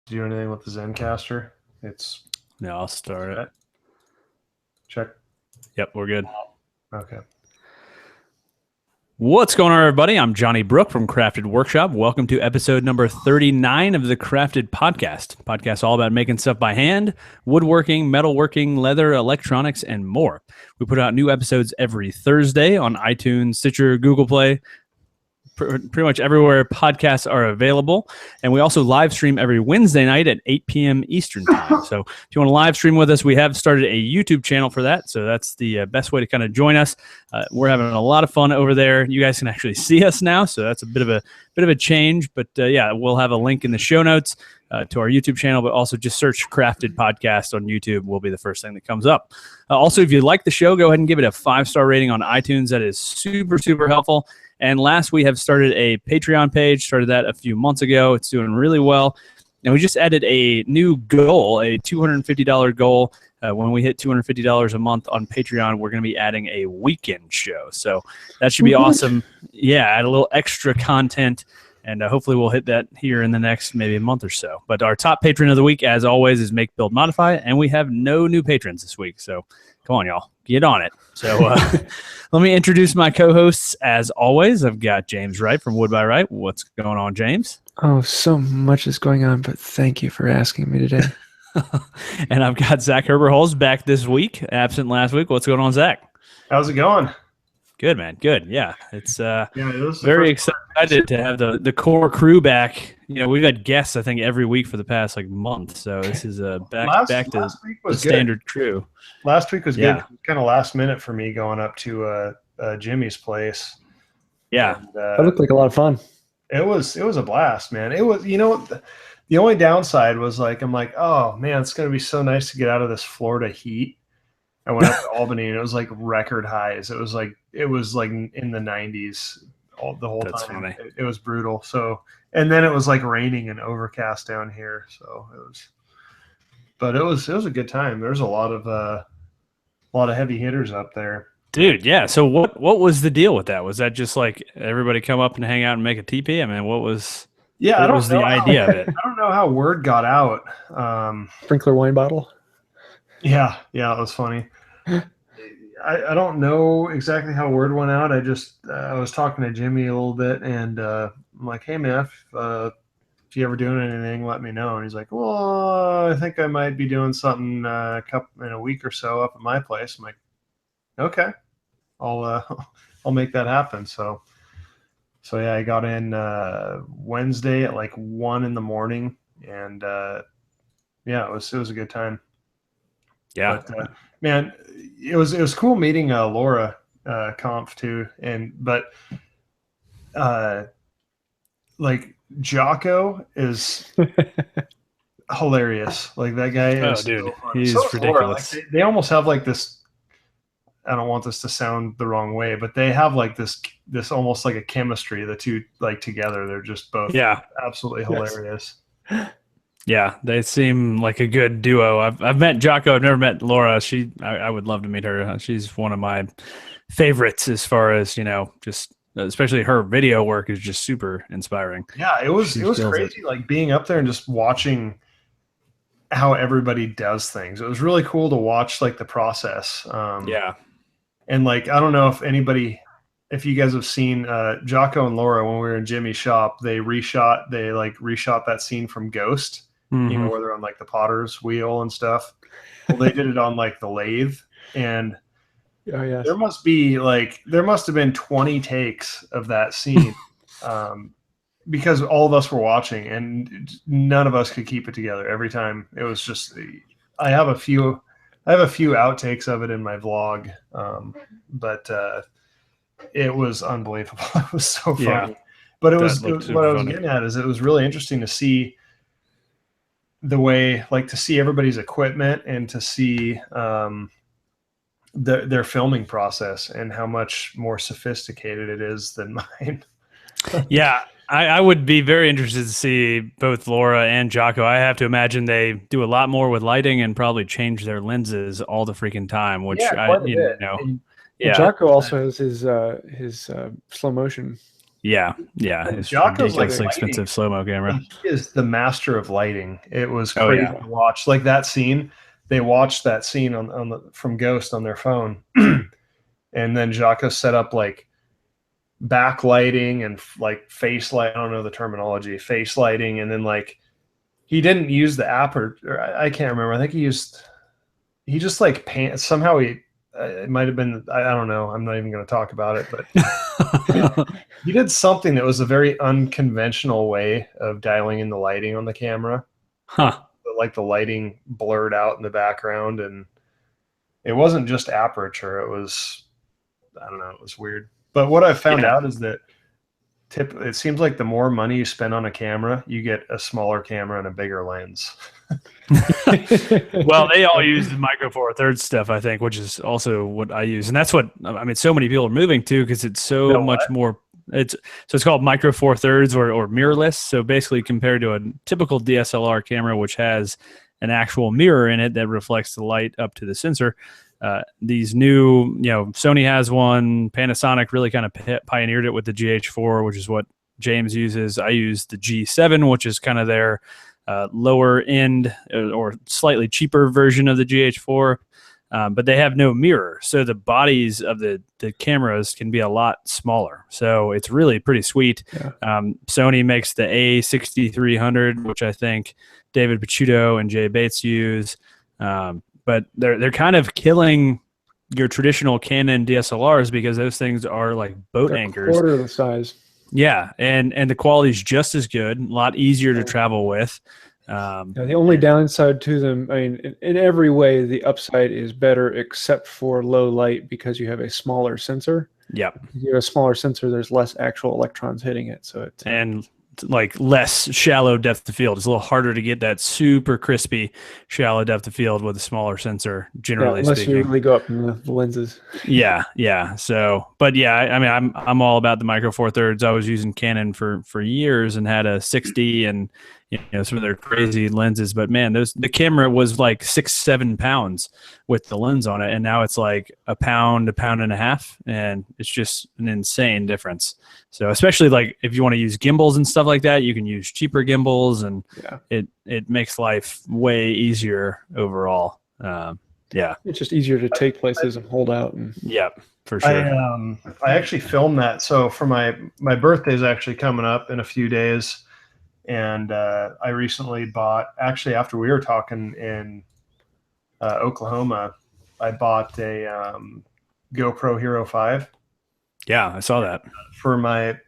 do anything with the Zencaster? It's No, I'll start it. Check. Yep, we're good. Okay. What's going on, everybody? I'm Johnny Brook from Crafted Workshop. Welcome to episode number 39 of the Crafted Podcast all about making stuff by hand, woodworking, metalworking, leather, electronics, and more. We put out new episodes every Thursday on iTunes, Stitcher, Google Play, pretty much everywhere podcasts are available. And we also live stream every Wednesday night at 8 p.m. Eastern time. So if you want to live stream with us, we have started a YouTube channel for that. So that's the best way to kind of join us. We're having a lot of fun over there. You guys can actually see us now. So that's a bit of a change. But yeah, we'll have a link in the show notes to our YouTube channel, but also just search Crafted Podcast on YouTube will be the first thing that comes up. Also, if you like the show, go ahead and give it a 5-star rating on iTunes. That is super, super helpful. And last, we have started a Patreon page, started that a few months ago. It's doing really well. And we just added a new goal, a $250 goal. When we hit $250 a month on Patreon, we're going to be adding a weekend show. So that should be awesome. Yeah, add a little extra content. And hopefully we'll hit that here in the next maybe a month or so. But our top patron of the week, as always, is Make, Build, Modify. And we have no new patrons this week. So come on, y'all. Get on it. So let me introduce my co-hosts. As always, I've got James Wright from Wood by Wright. What's going on, James? Oh, so much is going on, but thank you for asking me today. And I've got Zach Herberholz back this week, absent last week. What's going on, Zach? How's it going? Good, man. Good. Yeah. It's it very excited to have the core crew back. You know, we've had guests, I think, every week for the past month. So this is back to the standard crew. Last week was good. Kind of last minute for me going up to Jimmy's place. Yeah. And, that looked like a lot of fun. It was a blast, man. It was, the only downside was I'm like, oh man, it's going to be so nice to get out of this Florida heat. I went up to Albany and it was record highs. It was like in the 90s the whole That's time. Funny. It was brutal. So, and then it was raining and overcast down here. So it was a good time. There's a lot of heavy hitters up there. Dude, yeah. So what was the deal with that? Was that just everybody come up and hang out and make a teepee? I mean, what was the idea of it? I don't know how word got out. Sprinkler wine bottle. Yeah, it was funny. I don't know exactly how word went out. I was talking to Jimmy a little bit, and I'm like, hey man, if you ever doing anything, let me know. And he's like, well, I think I might be doing something in a week or so up at my place. I'm like, okay, I'll make that happen. So yeah, I got in Wednesday at 1 a.m, and yeah, it was a good time. Yeah, but, man, it was cool meeting Laura Kampf too, but Jaco is hilarious. That guy is dude, so fun. he's so ridiculous. Laura. They almost have this. I don't want this to sound the wrong way, but they have this almost a chemistry. The two together, they're just both absolutely hilarious. Yeah, they seem like a good duo. I've met Jaco. I've never met Laura. I would love to meet her. She's one of my favorites as far as just especially her video work is just super inspiring. Yeah, it was crazy being up there and just watching how everybody does things. It was really cool to watch the process. And I don't know if you guys have seen Jaco and Laura when we were in Jimmy's shop, they reshot that scene from Ghost. Mm-hmm. Where they're on the potter's wheel and stuff. Well, they did it on the lathe, and there must have been 20 takes of that scene, because all of us were watching, and none of us could keep it together every time. It was just I have a few outtakes of it in my vlog, but it was unbelievable. It was so funny, but what I was getting at is it was really interesting to see the way to see everybody's equipment and to see their filming process and how much more sophisticated it is than mine. Yeah, I would be very interested to see both Laura and Jaco. I have to imagine they do a lot more with lighting and probably change their lenses all the freaking time, which Jaco also has his slow motion. Yeah. It's Jaco's ridiculously expensive slow-mo camera. He is the master of lighting. It was crazy to watch. Like that scene, they watched that scene from Ghost on their phone, and then Jaco set up like backlighting and like face light. I don't know the terminology, face lighting, and then like he didn't use the aperture. I can't remember. I think he just like somehow it might have been, I don't know. I'm not even going to talk about it, but he did something that was a very unconventional way of dialing in the lighting on the camera. Huh. But like the lighting blurred out in the background, and it wasn't just aperture. It was, I don't know. It was weird. But what I found out is that it seems like the more money you spend on a camera, you get a smaller camera and a bigger lens. Well, they all use the Micro Four Thirds stuff, I think, which is also what I use, and that's what I mean. So many people are moving to because it's so much more. It's called Micro Four Thirds or mirrorless. So basically, compared to a typical DSLR camera, which has an actual mirror in it that reflects the light up to the sensor. These new, Sony has one. Panasonic really kind of pioneered it with the GH4, which is what James uses. I use the G7, which is kind of their lower end or slightly cheaper version of the GH4, but they have no mirror. So the bodies of the cameras can be a lot smaller. So it's really pretty sweet. Yeah. Sony makes the A6300, which I think David Picciuto and Jay Bates use. But they're kind of killing your traditional Canon DSLRs because those things are like boat anchors. Quarter of the size. Yeah, and the quality is just as good, a lot easier to travel with. The only downside to them, I mean, in every way, the upside is better except for low light because you have a smaller sensor. Yep. If you have a smaller sensor, there's less actual electrons hitting it. So and like less shallow depth of field. It's a little harder to get that super crispy shallow depth of field with a smaller sensor, generally unless speaking. you really go up in the lenses. Yeah. So, but yeah, I mean, I'm all about the Micro Four Thirds. I was using Canon for years and had a 60 and some of their crazy lenses. But man, the camera was like 6-7 pounds with the lens on it, and now it's like a pound and a half, and it's just an insane difference. So especially like if you want to use gimbals and stuff like that, you can use cheaper gimbals, and it makes life way easier overall. It's just easier to take places and hold out. And for sure. I actually filmed that. So for my birthday is actually coming up in a few days. And I recently bought, actually after we were talking in Oklahoma, I bought a GoPro Hero 5. Yeah, I saw that. For my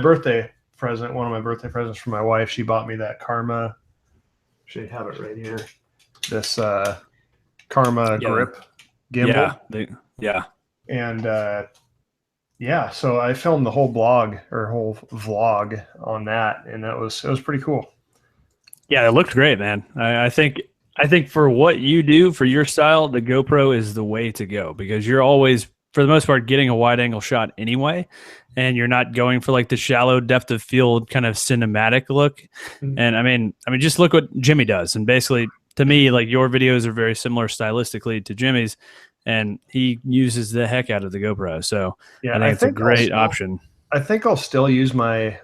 birthday present, one of my birthday presents for my wife, she bought me that Karma. Should have it right here. This Karma grip gimbal. And so I filmed the whole vlog on that, and it was pretty cool. Yeah, it looked great, man. I think for what you do for your style, the GoPro is the way to go because you're always, for the most part, getting a wide angle shot anyway, and you're not going for like the shallow depth of field kind of cinematic look. Mm-hmm. And I mean, just look what Jimmy does, and basically to me, like your videos are very similar stylistically to Jimmy's. And he uses the heck out of the GoPro, so I think it's a great option. I think I'll still use my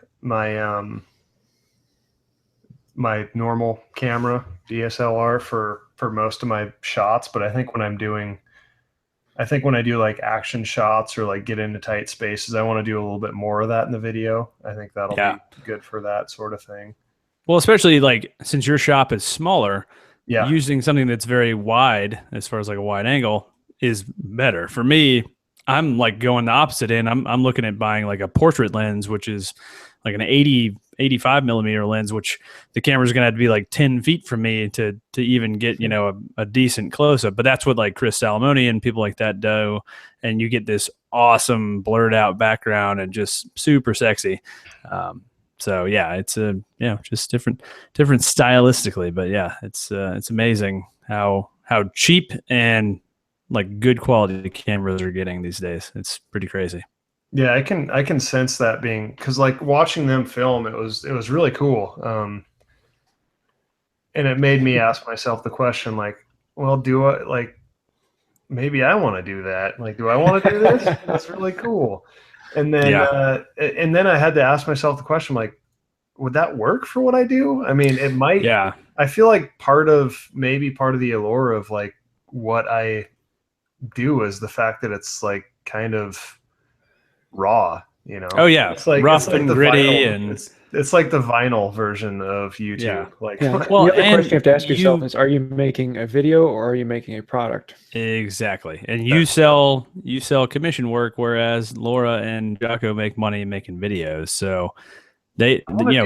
normal camera DSLR for most of my shots, but I think when I do like action shots or like get into tight spaces, I want to do a little bit more of that in the video. I think that'll be good for that sort of thing. Well, especially like since your shop is smaller, using something that's very wide as far as like a wide angle is better. For me, I'm like going the opposite end. I'm looking at buying like a portrait lens, which is like an 85 millimeter lens, which the camera's going to have to be like 10 feet from me to even get, a decent close up. But that's what like Chris Salamone and people like that do. And you get this awesome blurred out background and just super sexy. So yeah, it's just different stylistically, but yeah, it's amazing how cheap and like good quality the cameras are getting these days. It's pretty crazy. Yeah, I can sense that being, because like watching them film, it was really cool. And it made me ask myself the question, like, well, do I, like, maybe I want to do that? Like, do I want to do this? That's really cool. And then I had to ask myself the question, like, would that work for what I do? I mean, it might. Yeah. I feel like part of the allure of like what I do is the fact that it's like kind of raw, you know? Oh yeah. It's like, rough and the gritty vinyl, and it's like the vinyl version of YouTube. Yeah. Like, well, the other question you have to ask yourself is, are you making a video or are you making a product? Exactly. And you sell commission work, whereas Laura and Jaco make money making videos. So they,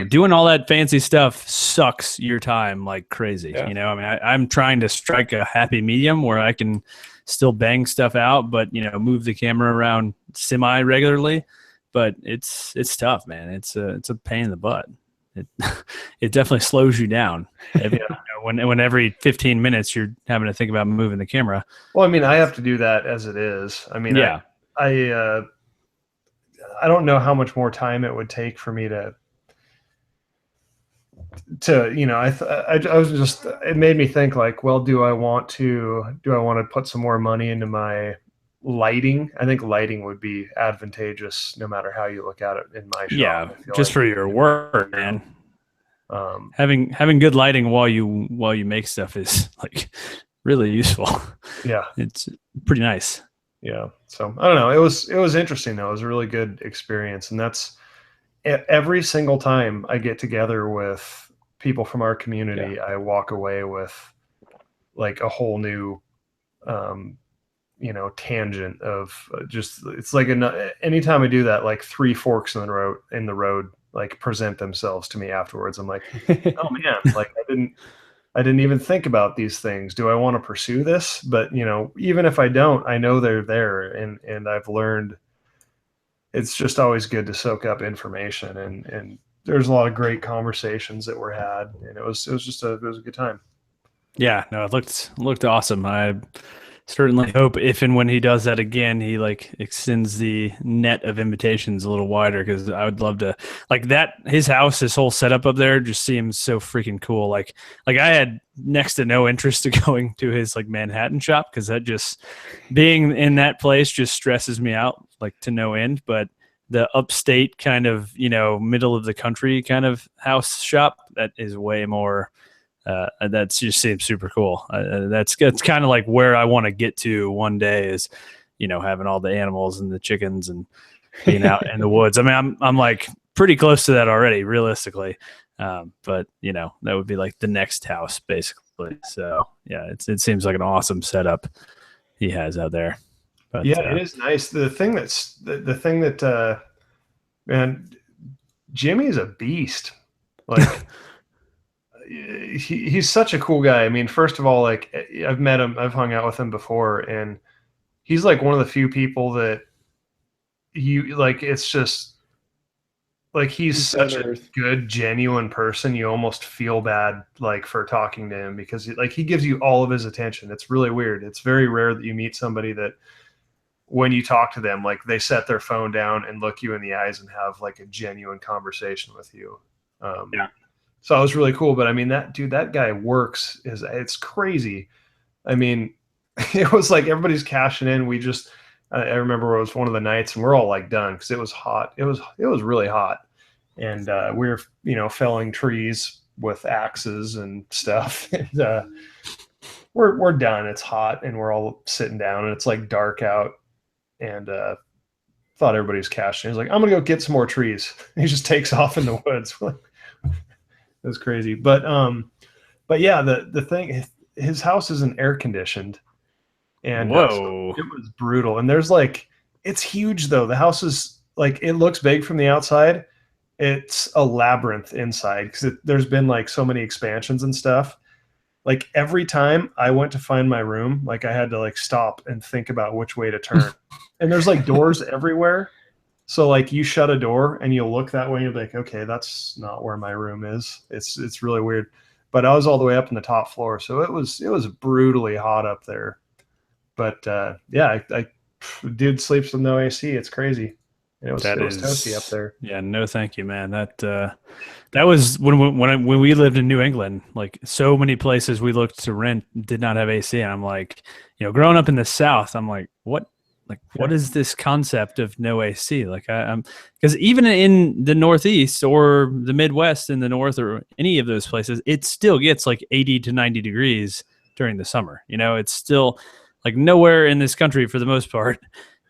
doing all that fancy stuff sucks your time like crazy. Yeah. You know, I mean, I'm trying to strike a happy medium where I can still bang stuff out, but move the camera around semi regularly. But it's tough, man. It's a pain in the butt. It definitely slows you down. When every 15 minutes you're having to think about moving the camera. Well, I mean, I have to do that as it is. I mean, yeah. I don't know how much more time it would take for me to I was just, it made me think like, well, do I want to put some more money into my lighting? I think lighting would be advantageous no matter how you look at it in my shop. Yeah, just for your work, man. Having good lighting while you make stuff is like really useful. Yeah, it's pretty nice. Yeah, so I don't know. It was interesting though. It was a really good experience, and that's every single time I get together with people from our community, I walk away with like a whole new, tangent of just, it's like anytime I do that, like three forks in the road, like present themselves to me afterwards. I'm like, oh man, like I didn't even think about these things. Do I want to pursue this? But even if I don't, I know they're there, and I've learned. It's just always good to soak up information, and there's a lot of great conversations that were had, and it was a good time. Yeah, no, it looked awesome. I certainly hope if and when he does that again, he like extends the net of invitations a little wider, because I would love to like that. His house, his whole setup up there just seems so freaking cool. Like I had next to no interest to going to his like Manhattan shop, because that just being in that place just stresses me out like to no end. But the upstate kind of middle of the country kind of house shop, that is way more. That just seems super cool. That's kind of like where I want to get to one day, is having all the animals and the chickens and being out in the woods. I mean, I'm like pretty close to that already, realistically. But that would be like the next house basically. So yeah, it seems like an awesome setup he has out there. But, yeah, it is nice. The thing that man, Jimmy's a beast. Like he's such a cool guy. I mean, first of all, like I've met him, I've hung out with him before, and he's like one of the few people that it's just like he's such a good, genuine person. You almost feel bad like for talking to him, because he gives you all of his attention. It's really weird. It's very rare that you meet somebody that when you talk to them, like they set their phone down and look you in the eyes and have like a genuine conversation with you. Yeah. So it was really cool. But I mean, that guy works, it's crazy. I mean, it was like everybody's cashing in. I remember it was one of the nights, and we're all like done because it was hot. It was really hot. And we were, felling trees with axes and stuff. And we're done. It's hot, and we're all sitting down, and it's like dark out. And thought everybody's cashing. He's like, I'm gonna go get some more trees. He just takes off in the woods. It was crazy. But yeah, the thing, his house isn't air conditioned, and whoa, so it was brutal. And there's like, it's huge though. The house is like, it looks big from the outside. It's a labyrinth inside, because there's been like so many expansions and stuff. Like every time I went to find my room, like I had to like stop and think about which way to turn. And there's like doors everywhere. So like you shut a door and you'll look that way and you'll be like, okay, that's not where my room is. It's really weird. But I was all the way up in the top floor, so it was brutally hot up there. But yeah, I dude sleeps with no AC. It's crazy. It was toasty up there. Yeah, no, thank you, man. That was when we lived in New England. Like so many places we looked to rent did not have AC, and I'm like, growing up in the South, I'm like, what Like, what is this concept of no AC? Like, I'm because even in the Northeast or the Midwest in the North or any of those places, it still gets like 80 to 90 degrees during the summer. It's still like nowhere in this country for the most part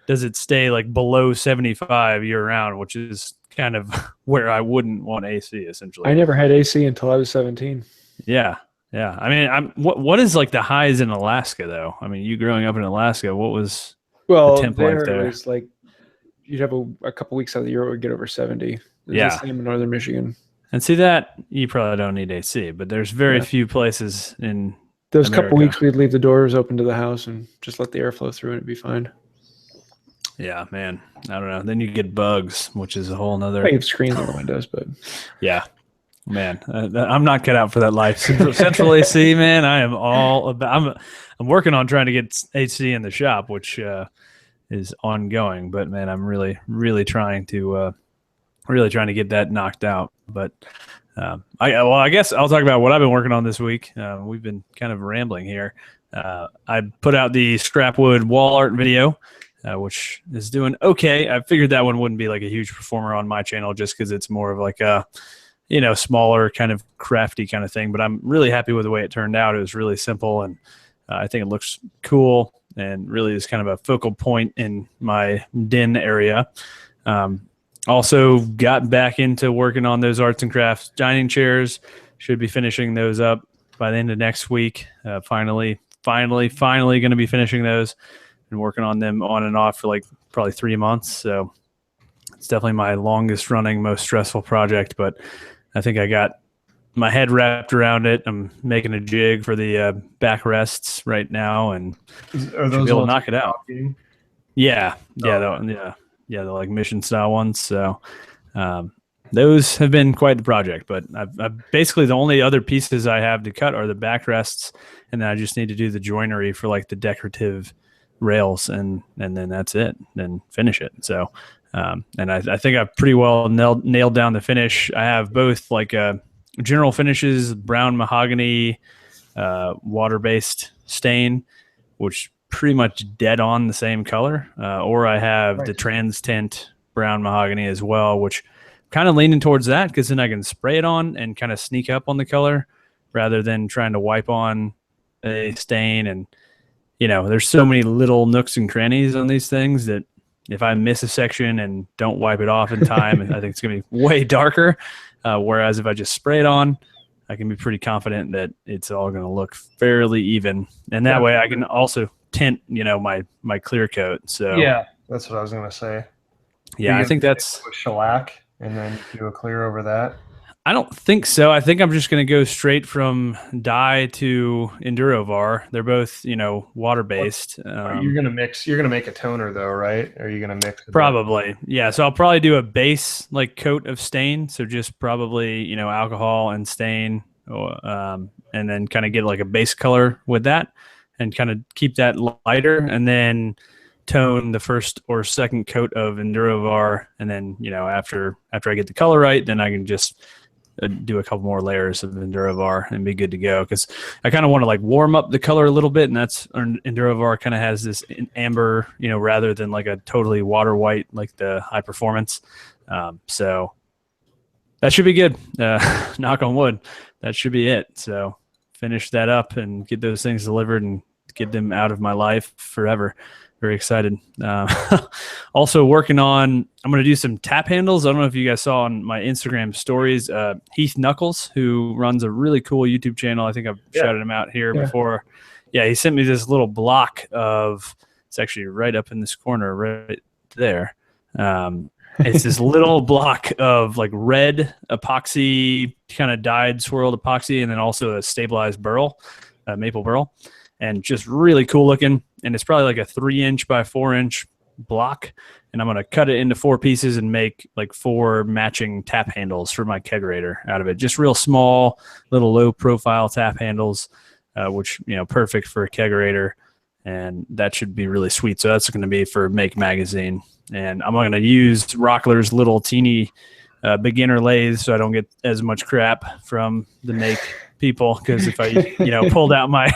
does it stay like below 75 year round, which is kind of where I wouldn't want AC essentially. I never had AC until I was 17. Yeah. Yeah. I mean, what is like the highs in Alaska though? I mean, you growing up in Alaska, what was Well, the temp like there? It was like you'd have a couple weeks out of the year it would get over 70. It's yeah. the same in northern Michigan. And see that you probably don't need AC, but there's very few places in those America. Couple weeks we'd leave the doors open to the house and just let the air flow through and it'd be fine. Yeah, man. I don't know. Then you get bugs, which is a whole nother. I have screens on the windows, but yeah. Man, I'm not cut out for that life. Central AC, man. I am all about. I'm working on trying to get AC in the shop, which is ongoing. But man, I'm really trying to get that knocked out. But I guess I'll talk about what I've been working on this week. We've been kind of rambling here. I put out the scrap wood wall art video, which is doing okay. I figured that one wouldn't be like a huge performer on my channel just because it's more of like a smaller kind of crafty kind of thing, but I'm really happy with the way it turned out. It was really simple, and I think it looks cool and really is kind of a focal point in my den area. Also got back into working on those arts and crafts dining chairs. Should be finishing those up by the end of next week. Finally going to be finishing those. Been working on them on and off for like probably 3 months. So it's definitely my longest running, most stressful project, but I think I got my head wrapped around it. I'm making a jig for the backrests right now, and are those able to knock it out. Yeah, Oh. the like mission style ones. So those have been quite the project. But I've basically the only other pieces I have to cut are the backrests, and then I just need to do the joinery for like the decorative rails, and then that's it. Then finish it. So. And I think I've pretty well nailed down the finish. I have both like general finishes, brown mahogany, water-based stain, which pretty much dead on the same color. Or I have the trans tint brown mahogany as well, which kind of leaning towards that because then I can spray it on and kind of sneak up on the color rather than trying to wipe on a stain. And, there's so many little nooks and crannies on these things that if I miss a section and don't wipe it off in time, I think it's going to be way darker. Whereas if I just spray it on, I can be pretty confident that it's all going to look fairly even. And that way I can also tint, my clear coat. So yeah, that's what I was going to say. Yeah, I think that's shellac and then do a clear over that. I don't think so. I think I'm just going to go straight from dye to Endurovar. They're both, water based. You're going to make a toner though, right? Or are you going to mix it? Probably. Yeah. So I'll probably do a base like coat of stain. So just probably, alcohol and stain, and then kind of get like a base color with that and kind of keep that lighter and then tone the first or second coat of Endurovar. And then, after I get the color right, then I can just do a couple more layers of Endurovar and be good to go. Because I kind of want to like warm up the color a little bit, and that's Endurovar kind of has this amber, rather than like a totally water white like the high performance. So that should be good. Knock on wood, that should be it. So finish that up and get those things delivered and get them out of my life forever. Very excited. Also working on, I'm going to do some tap handles. I don't know if you guys saw on my Instagram stories, Heath Knuckles, who runs a really cool YouTube channel. I think I've shouted him out here before. Yeah, he sent me this little block of, it's actually right up in this corner right there. It's this little block of like red epoxy, kind of dyed swirled epoxy, and then also a stabilized burl, maple burl. And just really cool looking. And it's probably like a 3-inch by 4-inch block. And I'm going to cut it into 4 pieces and make like 4 matching tap handles for my kegerator out of it. Just real small, little low profile tap handles, which, perfect for a kegerator. And that should be really sweet. So that's going to be for Make Magazine. And I'm going to use Rockler's little teeny beginner lathe so I don't get as much crap from the Make people, because if I pulled out my,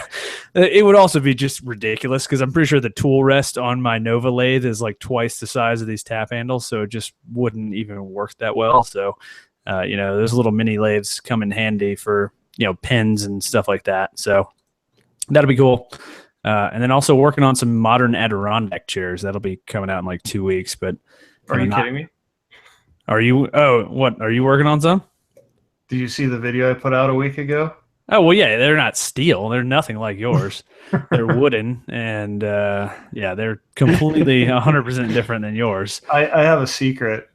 it would also be just ridiculous, because I'm pretty sure the tool rest on my Nova lathe is like twice the size of these tap handles, so it just wouldn't even work that well. So those little mini lathes come in handy for pins and stuff like that, so that'll be cool. And then also working on some modern Adirondack chairs. That'll be coming out in like 2 weeks. But are you kidding me? Are you? Oh, what? Are you working on some? Did you see the video I put out a week ago? Oh, well, yeah, they're not steel. They're nothing like yours. They're wooden, and they're completely 100% different than yours. I have a secret.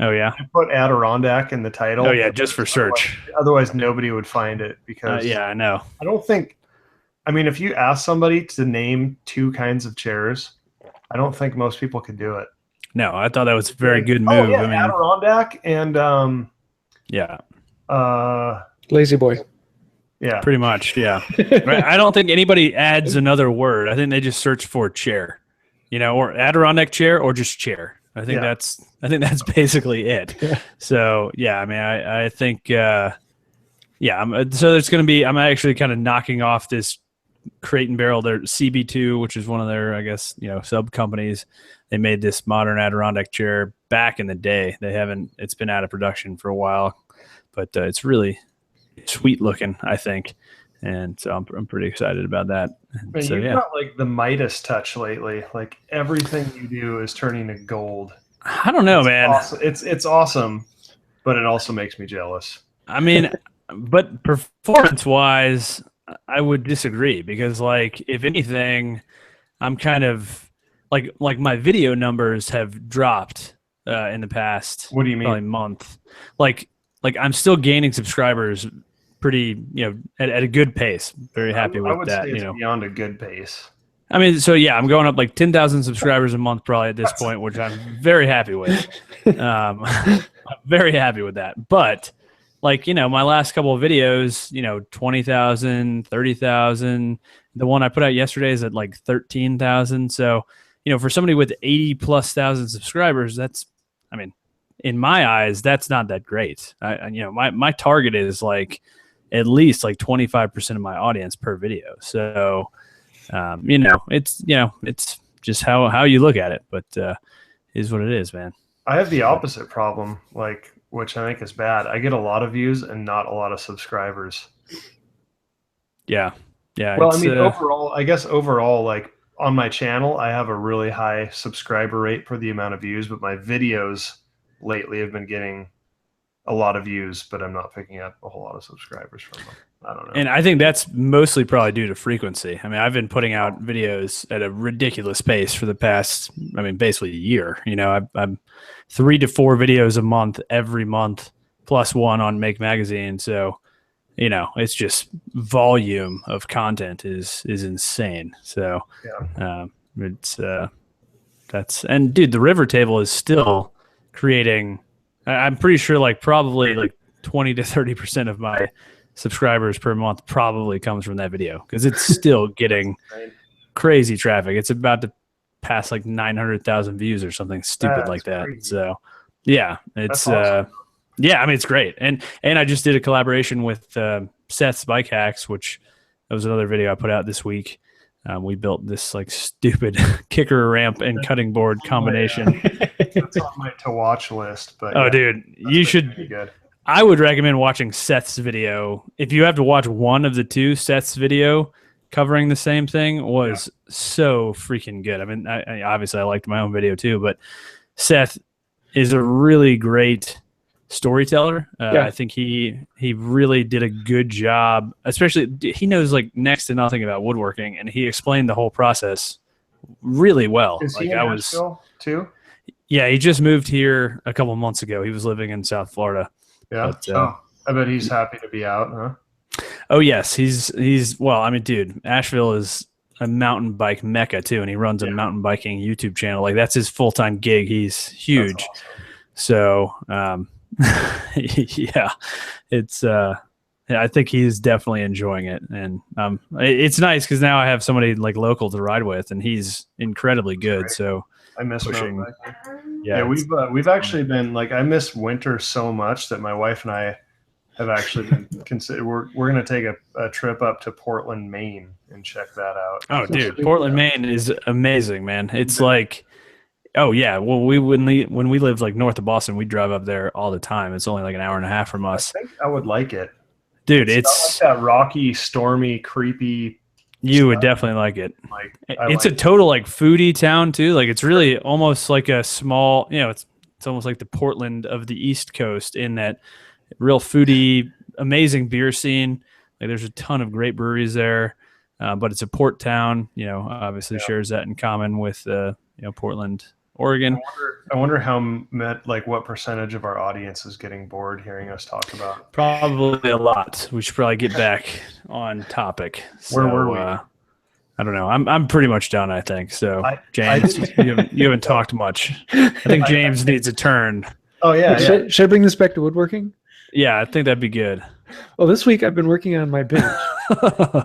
Oh, yeah? I put Adirondack in the title. Oh, yeah, just for search. Otherwise, nobody would find it, because yeah, I know. I don't think, if you ask somebody to name 2 kinds of chairs, I don't think most people could do it. No, I thought that was a very good move. Yeah, Adirondack and Lazy Boy. Yeah, pretty much. Yeah, I don't think anybody adds another word. I think they just search for chair, or Adirondack chair, or just chair. I think that's basically it. Yeah. So yeah, I think so there's going to be. I'm actually kind of knocking off this Crate and Barrel, their CB2, which is one of their, I guess, sub companies. They made this modern Adirondack chair back in the day. It's been out of production for a while, but it's really sweet looking, I think. And so I'm pretty excited about that. But so, you've got like the Midas touch lately. Like everything you do is turning to gold. I don't know, man. Awesome. It's awesome, but it also makes me jealous. But performance wise, I would disagree, because like, if anything, I'm kind of like my video numbers have dropped in the past. What do you mean? Probably month. Like I'm still gaining subscribers pretty, at a good pace. Very happy with that. Say it's beyond a good pace. So yeah, I'm going up like 10,000 subscribers a month probably at this point, which I'm very happy with. I'm very happy with that. But like, my last couple of videos, 20,000, 30,000. The one I put out yesterday is at like 13,000. So, for somebody with 80,000+ subscribers, that's, in my eyes, that's not that great. My target is like at least like 25% of my audience per video. So, it's just how you look at it, but is what it is, man. I have the opposite problem, which I think is bad. I get a lot of views and not a lot of subscribers. Yeah. Well, overall, like on my channel, I have a really high subscriber rate for the amount of views, but my videos lately have been getting a lot of views, but I'm not picking up a whole lot of subscribers from them. I don't know. And I think that's mostly probably due to frequency. I've been putting out videos at a ridiculous pace for the past, basically a year. I'm 3 to 4 videos a month, every month, plus one on Make Magazine. So, it's just volume of content is insane. So, and dude, the River Table is still creating, I'm pretty sure like probably like 20 to 30% of my subscribers per month probably comes from that video, because it's still getting crazy traffic. It's about to pass like 900,000 views or something stupid like that. Crazy. So yeah, it's awesome. It's great. And I just did a collaboration with Seth's Bike Hacks, which that was another video I put out this week. We built this like stupid kicker ramp and cutting board combination. That's on my to watch list. But dude, you should. Good. I would recommend watching Seth's video. If you have to watch one of the two, Seth's video covering the same thing was so freaking good. I obviously I liked my own video too, but Seth is a really great storyteller. I think he really did a good job. Especially, he knows like next to nothing about woodworking, and he explained the whole process really well. Is he in Nashville too? Yeah, he just moved here a couple months ago. He was living in South Florida. Yeah. But, I bet he's happy to be out, huh? Oh yes, he's well. Dude, Asheville is a mountain bike mecca too, and he runs a mountain biking YouTube channel. Like that's his full-time gig. He's huge. Awesome. So, yeah, it's I think he's definitely enjoying it, and it's nice because now I have somebody like local to ride with, and he's incredibly good. Great. So I miss pushing. Yeah, we've actually been like, I miss winter so much that my wife and I have actually been considered. We're going to take a trip up to Portland, Maine, and check that out. Oh, dude, Portland, Maine is amazing, man. It's like, oh yeah. Well, when we lived like north of Boston, we drive up there all the time. It's only like an hour and a half from us. I think I would like it, dude. It's not like that rocky, stormy, creepy. You would definitely like it. It's a total like foodie town too. Like it's really almost like a small, it's almost like the Portland of the East Coast in that real foodie, amazing beer scene. Like there's a ton of great breweries there, but it's a port town. Obviously shares that in common with Portland, Oregon. I wonder what percentage of our audience is getting bored hearing us talk about. Probably a lot. We should probably get back on topic. Where were we? I don't know. I'm pretty much done, I think. So, James, you haven't talked much. I think James needs a turn. Oh, yeah. Should I bring this back to woodworking? Yeah, I think that'd be good. Well, this week I've been working on my bench. What?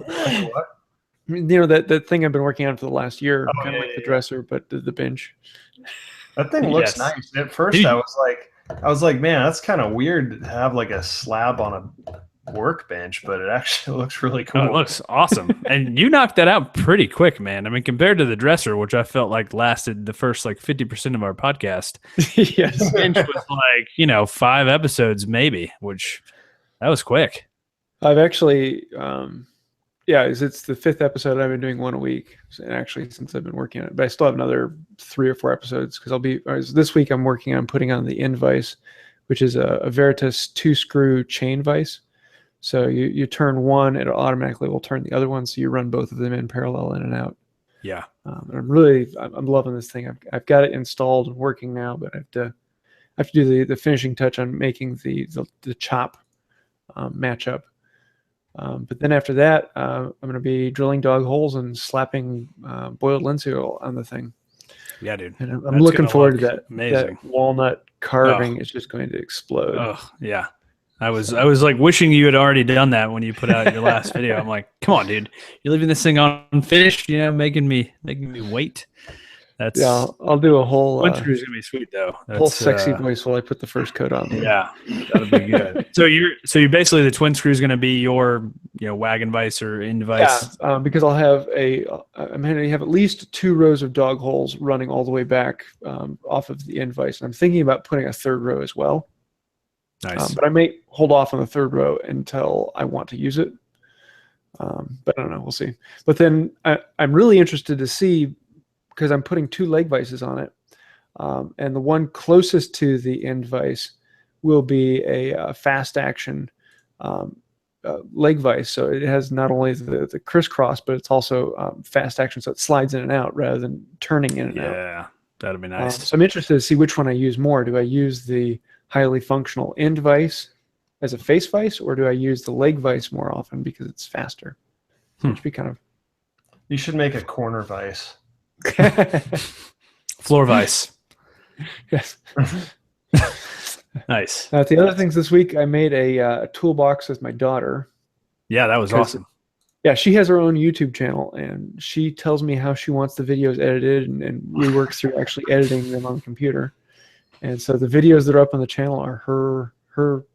That thing I've been working on for the last year, kind of like the dresser, but the bench. That thing looks nice. At first, I was like, man, that's kind of weird to have like a slab on a workbench, but it actually looks really cool. Oh, it looks awesome. And you knocked that out pretty quick, man. I mean, compared to the dresser, which I felt like lasted the first like 50% of our podcast. Yes. The bench was like, 5 episodes maybe, which that was quick. I've actually, it's the 5th episode. I've been doing one a week, and actually since I've been working on it, but I still have another 3 or 4 episodes because this week I'm working on putting on the end vise, which is a Veritas 2-screw chain vise. So you turn one, it automatically will turn the other one. So you run both of them in parallel, in and out. Yeah. And I'm loving this thing. I've got it installed and working now, but I have to do the finishing touch on making the chop match up. But then after that, I'm going to be drilling dog holes and slapping boiled linseed oil on the thing. Yeah, dude. And I'm looking forward to that. Amazing. That walnut carving is just going to explode. Oh, yeah. I was like wishing you had already done that when you put out your last video. I'm like, come on, dude. You're leaving this thing unfinished, making me wait. I'll do a whole twin screw's gonna be sweet though. Whole sexy voice while I put the first coat on. Yeah, that'll be good. So you're basically the twin screw is gonna be your wagon vise or end vise. Yeah, because I'm going to have at least 2 rows of dog holes running all the way back off of the end vise. And I'm thinking about putting a 3rd row as well. Nice. But I may hold off on the 3rd row until I want to use it. But I don't know. We'll see. But then I'm really interested to see, because I'm putting 2 leg vices on it. And the one closest to the end vise will be a fast action leg vise. So it has not only the crisscross, but it's also fast action. So it slides in and out rather than turning in and out. Yeah, that'd be nice. So I'm interested to see which one I use more. Do I use the highly functional end vise as a face vise, or do I use the leg vise more often because it's faster? Which would be kind of... You should make a corner vise. Floor vise. Yes. Nice. Now, the other things this week, I made a toolbox with my daughter. Yeah, that was awesome. Yeah, she has her own YouTube channel, and she tells me how she wants the videos edited, and we work through actually editing them on the computer. And so the videos that are up on the channel are her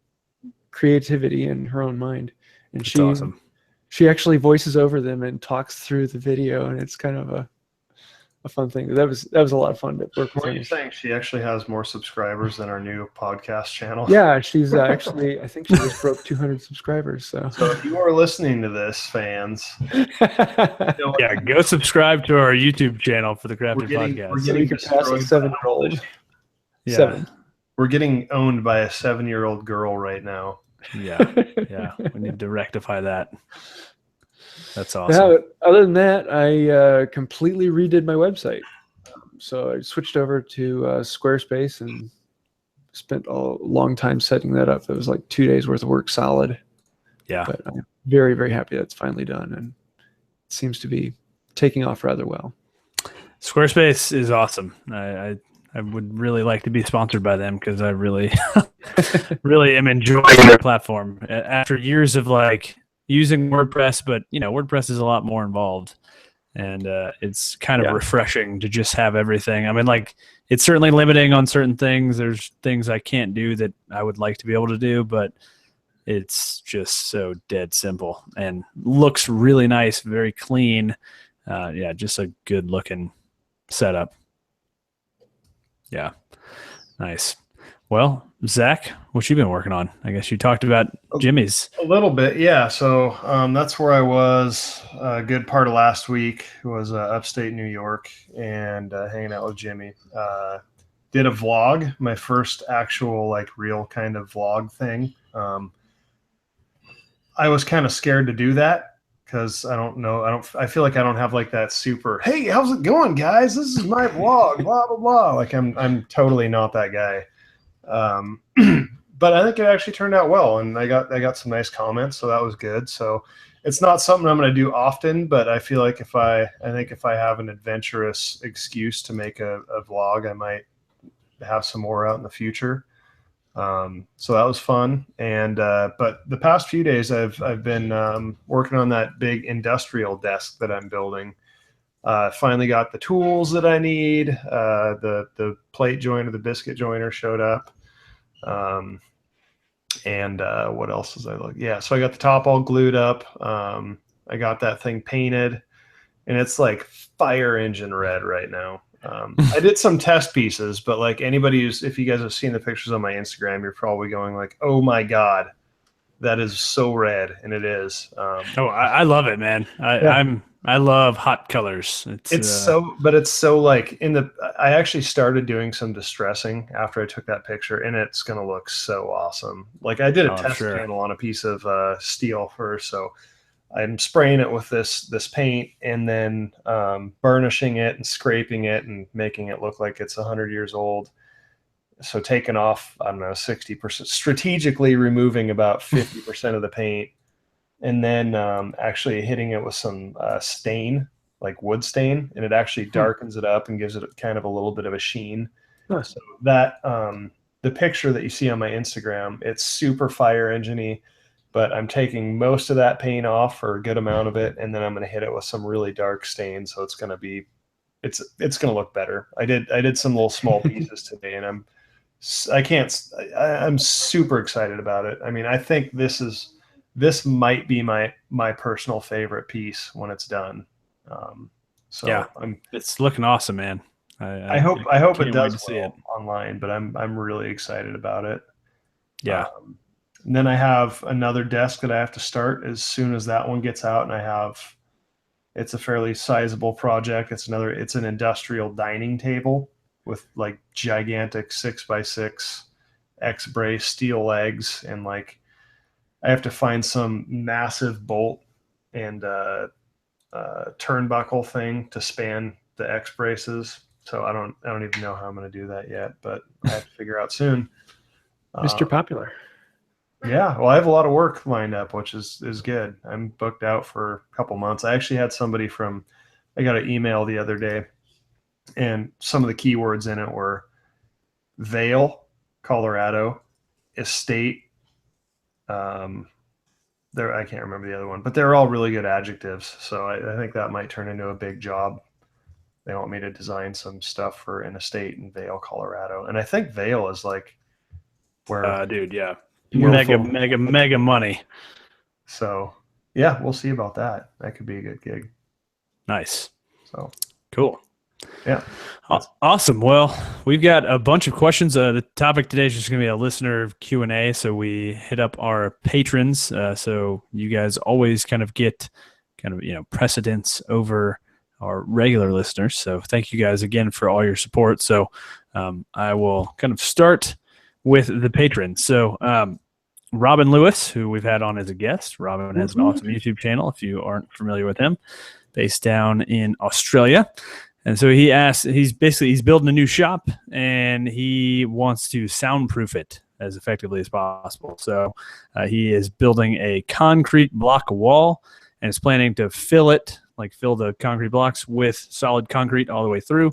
creativity and her own mind. And That's awesome. She actually voices over them and talks through the video, and it's kind of a fun thing. That was a lot of fun to work with. Are you saying she actually has more subscribers than our new podcast channel? Yeah, she's actually, I think she just broke 200 subscribers. So if you are listening to this, fans, yeah, go subscribe to our YouTube channel for the Crafted Podcast. We're getting past a 7-year-old. Yeah. 7. We're getting owned by a 7-year-old girl right now. Yeah. We need to rectify that. That's awesome. Yeah, other than that, I completely redid my website. So I switched over to Squarespace and spent a long time setting that up. It was like 2 days worth of work solid. Yeah. But I'm very, very happy that's finally done, and it seems to be taking off rather well. Squarespace is awesome. I would really like to be sponsored by them because I really, really am enjoying their platform after years of like using WordPress, but WordPress is a lot more involved, and it's kind of refreshing to just have everything. I mean, like, it's certainly limiting on certain things. There's things I can't do that I would like to be able to do, but It's just so dead simple and looks really nice, very clean. Yeah, just a good looking setup. Yeah, nice. Well, Zach, what you been working on? I guess you talked about Jimmy's. A little bit, yeah. So that's where I was a good part of last week. Was upstate New York and hanging out with Jimmy. Did a vlog, my first actual like real kind of vlog thing. I was kind of scared to do that because I don't know. I feel like I don't have like that super, hey, how's it going, guys? This is my vlog, blah, blah, blah. Like I'm totally not that guy. But I think it actually turned out well, and I got some nice comments, so that was good. So it's not something I'm going to do often, but I feel like if I have an adventurous excuse to make a vlog, I might have some more out in the future. So that was fun. And but the past few days I've been working on that big industrial desk that I'm building. Finally got the tools that I need. The plate joiner, the biscuit joiner showed up. And what else was I looking? Yeah, so I got the top all glued up. I got that thing painted, and it's like fire engine red right now. I did some test pieces, but like anybody if you guys have seen the pictures on my Instagram, you're probably going like, oh my God, that is so red. And it is. I love it, man. I love hot colors. It's so like I actually started doing some distressing after I took that picture, and it's going to look so awesome. Like I did a test panel on a piece of steel first. So I'm spraying it with this paint and then burnishing it and scraping it and making it look like it's 100 years old. So taking off, I don't know, 60%, strategically removing about 50% of the paint, and then actually hitting it with some stain, like wood stain, and it actually darkens it up and gives it kind of a little bit of a sheen. Nice. So that the picture that you see on my Instagram, it's super fire engine-y, but I'm taking most of that paint off, or a good amount of it, and then I'm going to hit it with some really dark stain. So it's going to be, it's going to look better. I did some little small pieces today, and I'm super excited about it. I mean, I think this might be my personal favorite piece when it's done. So yeah, it's looking awesome, man. I hope it does well online, but I'm really excited about it. Yeah. And then I have another desk that I have to start as soon as that one gets out, and it's a fairly sizable project. It's an industrial dining table with like gigantic 6x6 X-brace steel legs, and like I have to find some massive bolt and turnbuckle thing to span the X braces. So I don't even know how I'm going to do that yet, but I have to figure out soon. Mr. Popular. Yeah, well, I have a lot of work lined up, which is good. I'm booked out for a couple months. I actually had somebody I got an email the other day, and some of the keywords in it were Vail, Colorado, estate. I can't remember the other one, but they're all really good adjectives. So I think that might turn into a big job. They want me to design some stuff for an estate in Vail, Colorado. And I think Vail is like where, dude, yeah. Mega money. So yeah, we'll see about that. That could be a good gig. Nice. So cool. Yeah. Awesome. Well, we've got a bunch of questions. The topic today is just going to be a listener Q&A. So we hit up our patrons. So you guys always kind of get precedence over our regular listeners. So thank you guys again for all your support. So I will kind of start with the patrons. So Robin Lewis, who we've had on as a guest. Robin has an awesome YouTube channel, if you aren't familiar with him, based down in Australia. And so he asked, he's building a new shop, and he wants to soundproof it as effectively as possible. So he is building a concrete block wall, and is planning to fill the concrete blocks with solid concrete all the way through,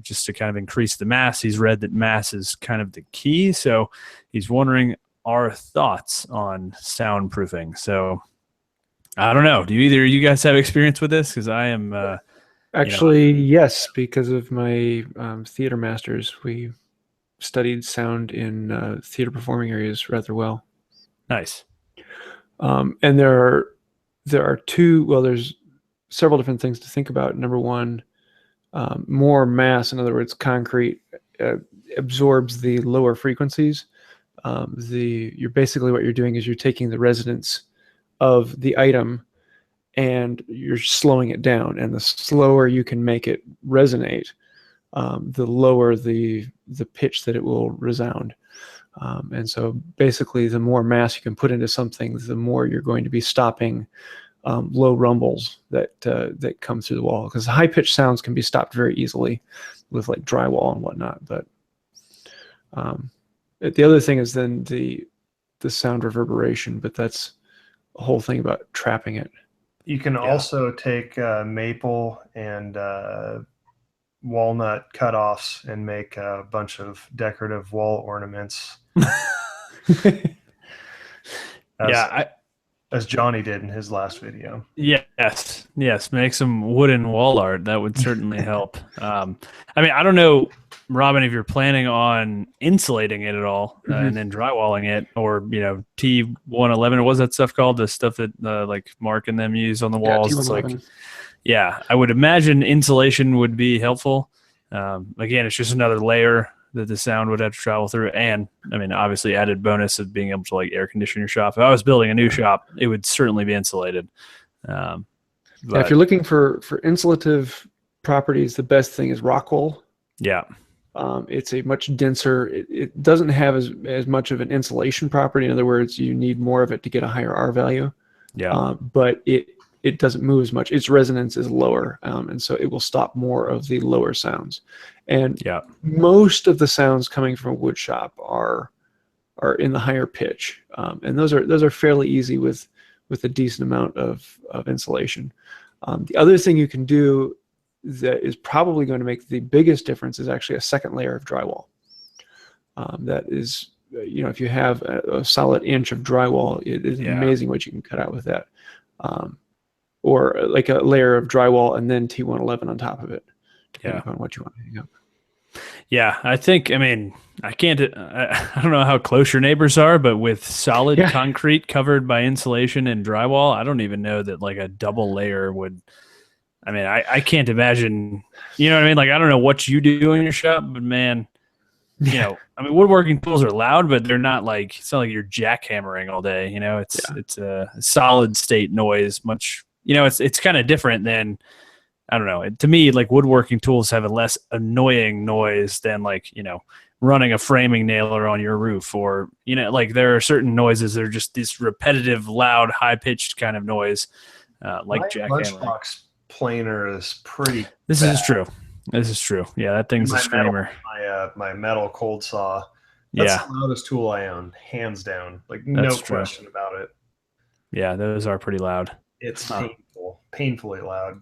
just to kind of increase the mass. He's read that mass is kind of the key. So he's wondering our thoughts on soundproofing. So I don't know. Do either of you guys have experience with this? Because I am... Actually, yes, because of my theater masters, we studied sound in theater performing areas rather well. Nice. And there are two. Well, there's several different things to think about. Number one, more mass. In other words, concrete absorbs the lower frequencies. You're basically, what you're doing is you're taking the resonance of the item and you're slowing it down. And the slower you can make it resonate, the lower the pitch that it will resound. And so basically, the more mass you can put into something, the more you're going to be stopping low rumbles that come through the wall. Because high pitched sounds can be stopped very easily with like drywall and whatnot. But the other thing is then the sound reverberation. But that's a whole thing about trapping it. You can also take maple and walnut cutoffs and make a bunch of decorative wall ornaments. As Johnny did in his last video. Yes, make some wooden wall art. That would certainly help. I mean, I don't know, Robin, if you're planning on insulating it at all and then drywalling it, or T111, or what's that stuff called? The stuff that like Mark and them use on the walls. It's like, I would imagine insulation would be helpful. Again, it's just another layer that the sound would have to travel through. And I mean, obviously added bonus of being able to like air condition your shop. If I was building a new shop, it would certainly be insulated. But if you're looking for insulative properties, the best thing is rock wool. Yeah. It's a much denser, it doesn't have as much of an insulation property. In other words, you need more of it to get a higher R value. Yeah. But it doesn't move as much. Its resonance is lower, and so it will stop more of the lower sounds. And most of the sounds coming from a wood shop are in the higher pitch, and those are fairly easy with a decent amount of insulation. The other thing you can do that is probably going to make the biggest difference is actually a second layer of drywall. That is, if you have a solid inch of drywall, it is amazing what you can cut out with that. Or like a layer of drywall and then T111 on top of it, depending on what you want to hang up. Yeah, I think, I mean, I don't know how close your neighbors are, but with solid concrete covered by insulation and drywall, I don't even know that like a double layer would, I mean, I can't imagine, you know what I mean? Like, I don't know what you do in your shop, but man, I mean, woodworking tools are loud, but they're not like, it's not like you're jackhammering all day, it's a solid state noise, much, it's kind of different than, I don't know. To me, like woodworking tools have a less annoying noise than like, running a framing nailer on your roof, or, like there are certain noises that are just this repetitive, loud, high pitched kind of noise, like jackhammering. Lunchbox planer is pretty This bad. is true. This is true. Yeah, that thing's a screamer. My metal cold saw. That's the loudest tool I own, hands down. Like no question about it. Yeah, those are pretty loud. It's painfully loud.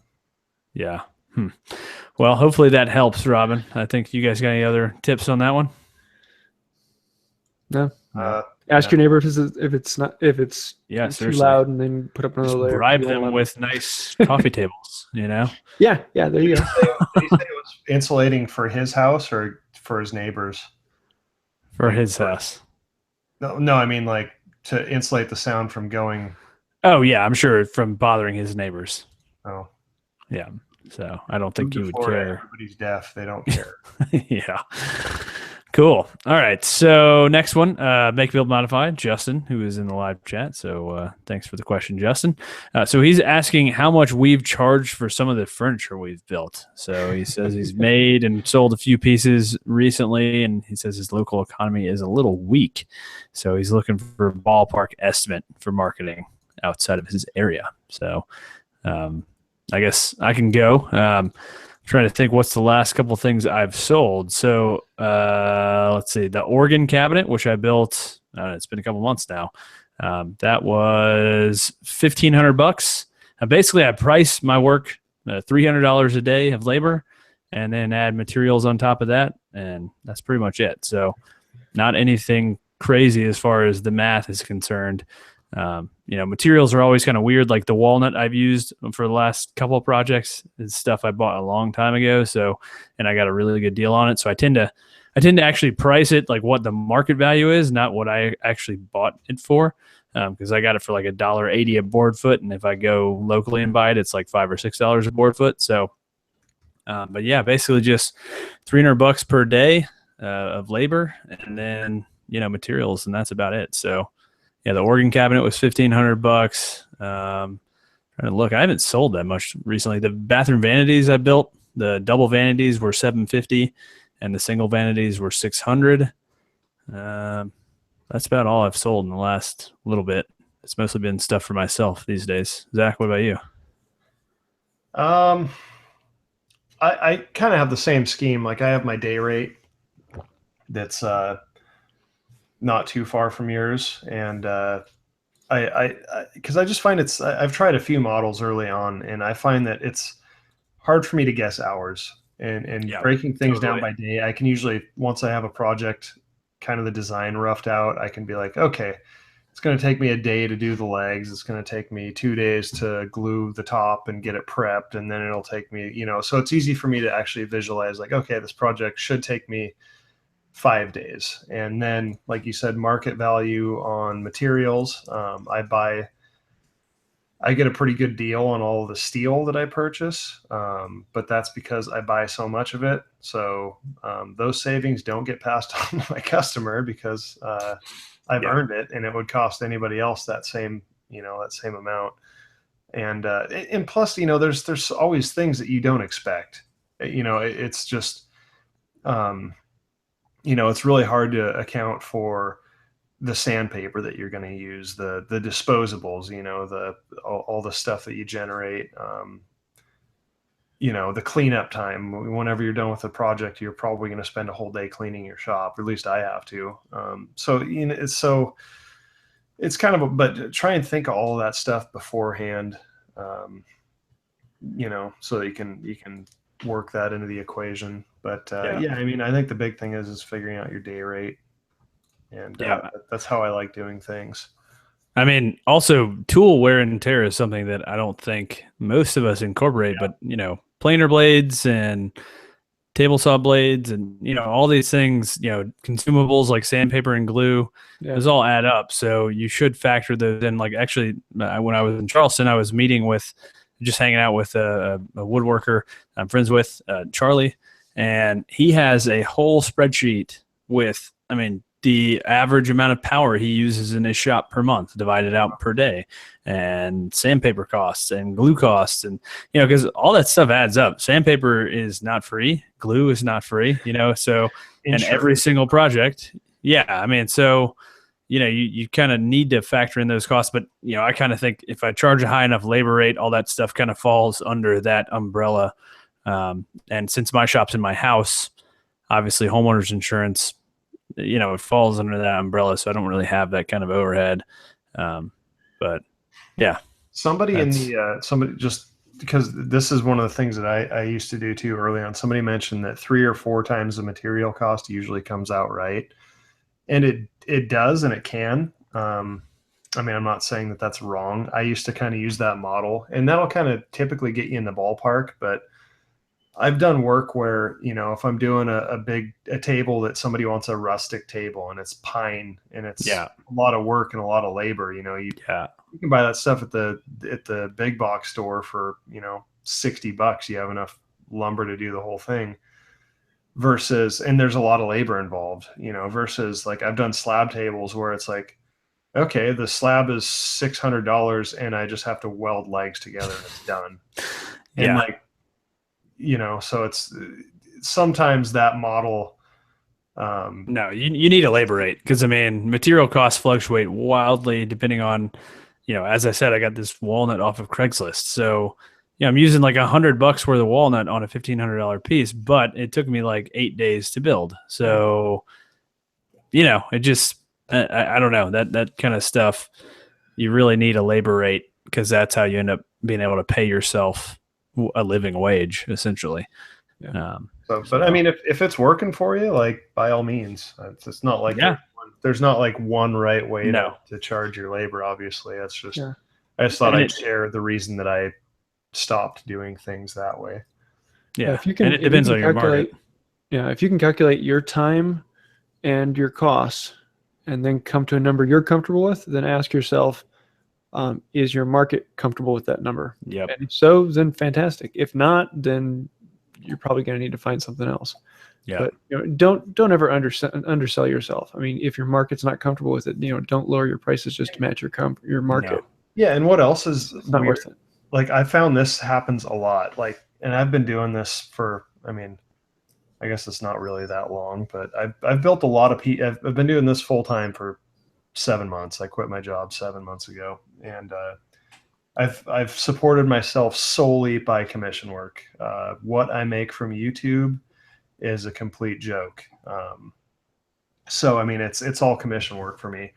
Yeah. Well, hopefully that helps, Robin. I think you guys got any other tips on that one? No. Ask your neighbor if it's too loud, and then put up another layer. Bribe them with nice coffee tables. Yeah. There you go. Did he say it was insulating for his house or for his neighbors? For his house. No, I mean like to insulate the sound from going. Oh yeah, I'm sure from bothering his neighbors. Oh. Yeah. So I don't think you would care. Everybody's deaf. They don't care. Yeah. Cool. All right. So next one, Make, Build, Modify, Justin, who is in the live chat. So thanks for the question, Justin. So he's asking how much we've charged for some of the furniture we've built. So he says he's made and sold a few pieces recently, and he says his local economy is a little weak. So he's looking for a ballpark estimate for marketing outside of his area. So I guess I can go. Trying to think what's the last couple of things I've sold. So let's see, the organ cabinet, which I built, it's been a couple months now. That was $1,500. Basically, I price my work $300 a day of labor, and then add materials on top of that, and that's pretty much it. So not anything crazy as far as the math is concerned. Materials are always kind of weird. Like the walnut I've used for the last couple of projects is stuff I bought a long time ago. So, and I got a really good deal on it. So I tend to actually price it like what the market value is, not what I actually bought it for. because I got it for like $1.80 a board foot, and if I go locally and buy it, it's like $5 or $6 a board foot. So, but yeah, basically just $300 per day of labor, and then materials, and that's about it. So, yeah, the organ cabinet was $1,500. Trying to look, I haven't sold that much recently. The bathroom vanities I built, the double vanities were $750, and the single vanities were $600. That's about all I've sold in the last little bit. It's mostly been stuff for myself these days. Zach, what about you? I kind of have the same scheme. Like I have my day rate that's not too far from yours, and because I just find I've tried a few models early on, and I find that it's hard for me to guess hours and breaking things down by day. I can usually, once I have a project, kind of the design roughed out, I can be like, okay, it's going to take me a day to do the legs. It's going to take me 2 days to glue the top and get it prepped. And then it'll take me, so it's easy for me to actually visualize like, okay, this project should take me 5 days. And then, like you said, market value on materials. I get a pretty good deal on all of the steel that I purchase, but that's because I buy so much of it. So those savings don't get passed on to my customer because I've earned it, and it would cost anybody else that same amount. And plus, there's always things that you don't expect. It's just, it's really hard to account for the sandpaper that you're going to use, the disposables, all the stuff that you generate, the cleanup time. Whenever you're done with the project, you're probably going to spend a whole day cleaning your shop, or at least I have to. It's kind of but try and think of all of that stuff beforehand, so that you can work that into the equation. But I mean, I think the big thing is figuring out your day rate. And that's how I like doing things. I mean, also tool wear and tear is something that I don't think most of us incorporate, but planer blades and table saw blades and, all these things, consumables like sandpaper and glue, those all add up. So you should factor those in. Like actually, when I was in Charleston, I was just hanging out with a woodworker I'm friends with, Charlie, and he has a whole spreadsheet with, the average amount of power he uses in his shop per month divided out per day, and sandpaper costs and glue costs. And, because all that stuff adds up. Sandpaper is not free. Glue is not free, so, and every single project. So, you kind of need to factor in those costs, but, I kind of think if I charge a high enough labor rate, all that stuff kind of falls under that umbrella. And since my shop's in my house, obviously homeowners insurance, it falls under that umbrella, so I don't really have that kind of overhead. But yeah, somebody just because this is one of the things that I used to do too early on. Somebody mentioned that 3 or 4 times the material cost usually comes out right, and it does, and it can. I'm not saying that that's wrong. I used to kind of use that model, and that'll kind of typically get you in the ballpark, but I've done work where, if I'm doing a table that somebody wants, a rustic table, and it's pine, and it's a lot of work and a lot of labor, you can buy that stuff at the big box store for, $60. You have enough lumber to do the whole thing and there's a lot of labor involved, versus like I've done slab tables where it's like, okay, the slab is $600 and I just have to weld legs together and it's done. And so it's sometimes that model. No, you need a labor rate because material costs fluctuate wildly depending on, as I said, I got this walnut off of Craigslist. So, I'm using like $100 worth of walnut on a $1,500 piece, but it took me like 8 days to build. So, it just, I don't know, that kind of stuff, you really need a labor rate because that's how you end up being able to pay yourself a living wage, essentially. But if it's working for you, like by all means, it's not like there's not like one right way to charge your labor. Obviously, that's just I just thought I'd share the reason that I stopped doing things that way. If you can, and it depends on your market. If you can calculate your time and your costs, and then come to a number you're comfortable with, then ask yourself, is your market comfortable with that number? Yep. And if so, then fantastic. If not, then you're probably going to need to find something else. Yeah. But don't ever undersell yourself. I mean, if your market's not comfortable with it, don't lower your prices just to match your market. No. Yeah, and what else is not weird? Worth it. Like I found this happens a lot. Like, and I've been doing this for, I mean, I guess it's not really that long, but I've built a lot of I've been doing this full time for 7 months. I quit my job 7 months ago, and I've supported myself solely by commission work. What I make from YouTube is a complete joke. So I mean, it's all commission work for me,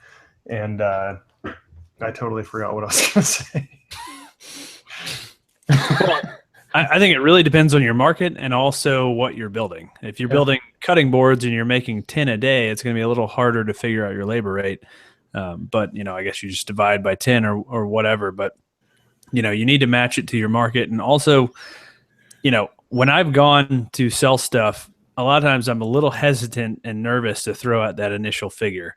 and I totally forgot what I was going to say. Well, I think it really depends on your market and also what you're building. If you're building cutting boards and you're making 10 a day, it's going to be a little harder to figure out your labor rate. But I guess you just divide by 10 or whatever. But you need to match it to your market. And also, when I've gone to sell stuff, a lot of times I'm a little hesitant and nervous to throw out that initial figure.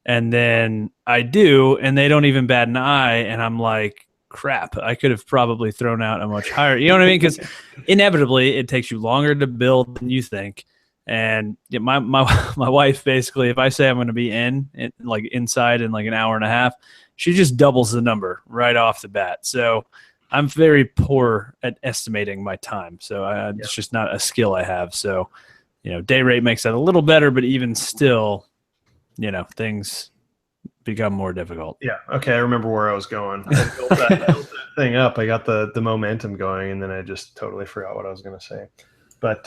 And then I do, and they don't even bat an eye. And I'm like, crap, I could have probably thrown out a much higher, you know what I mean? Because inevitably it takes you longer to build than you think. And my wife, basically, if I say I'm going to be inside in like an hour and a half, she just doubles the number right off the bat. So I'm very poor at estimating my time. So it's just not a skill I have. So, day rate makes that a little better, but even still, things become more difficult. Yeah. Okay. I remember where I was going. I built that thing up. I got the momentum going, and then I just totally forgot what I was going to say. But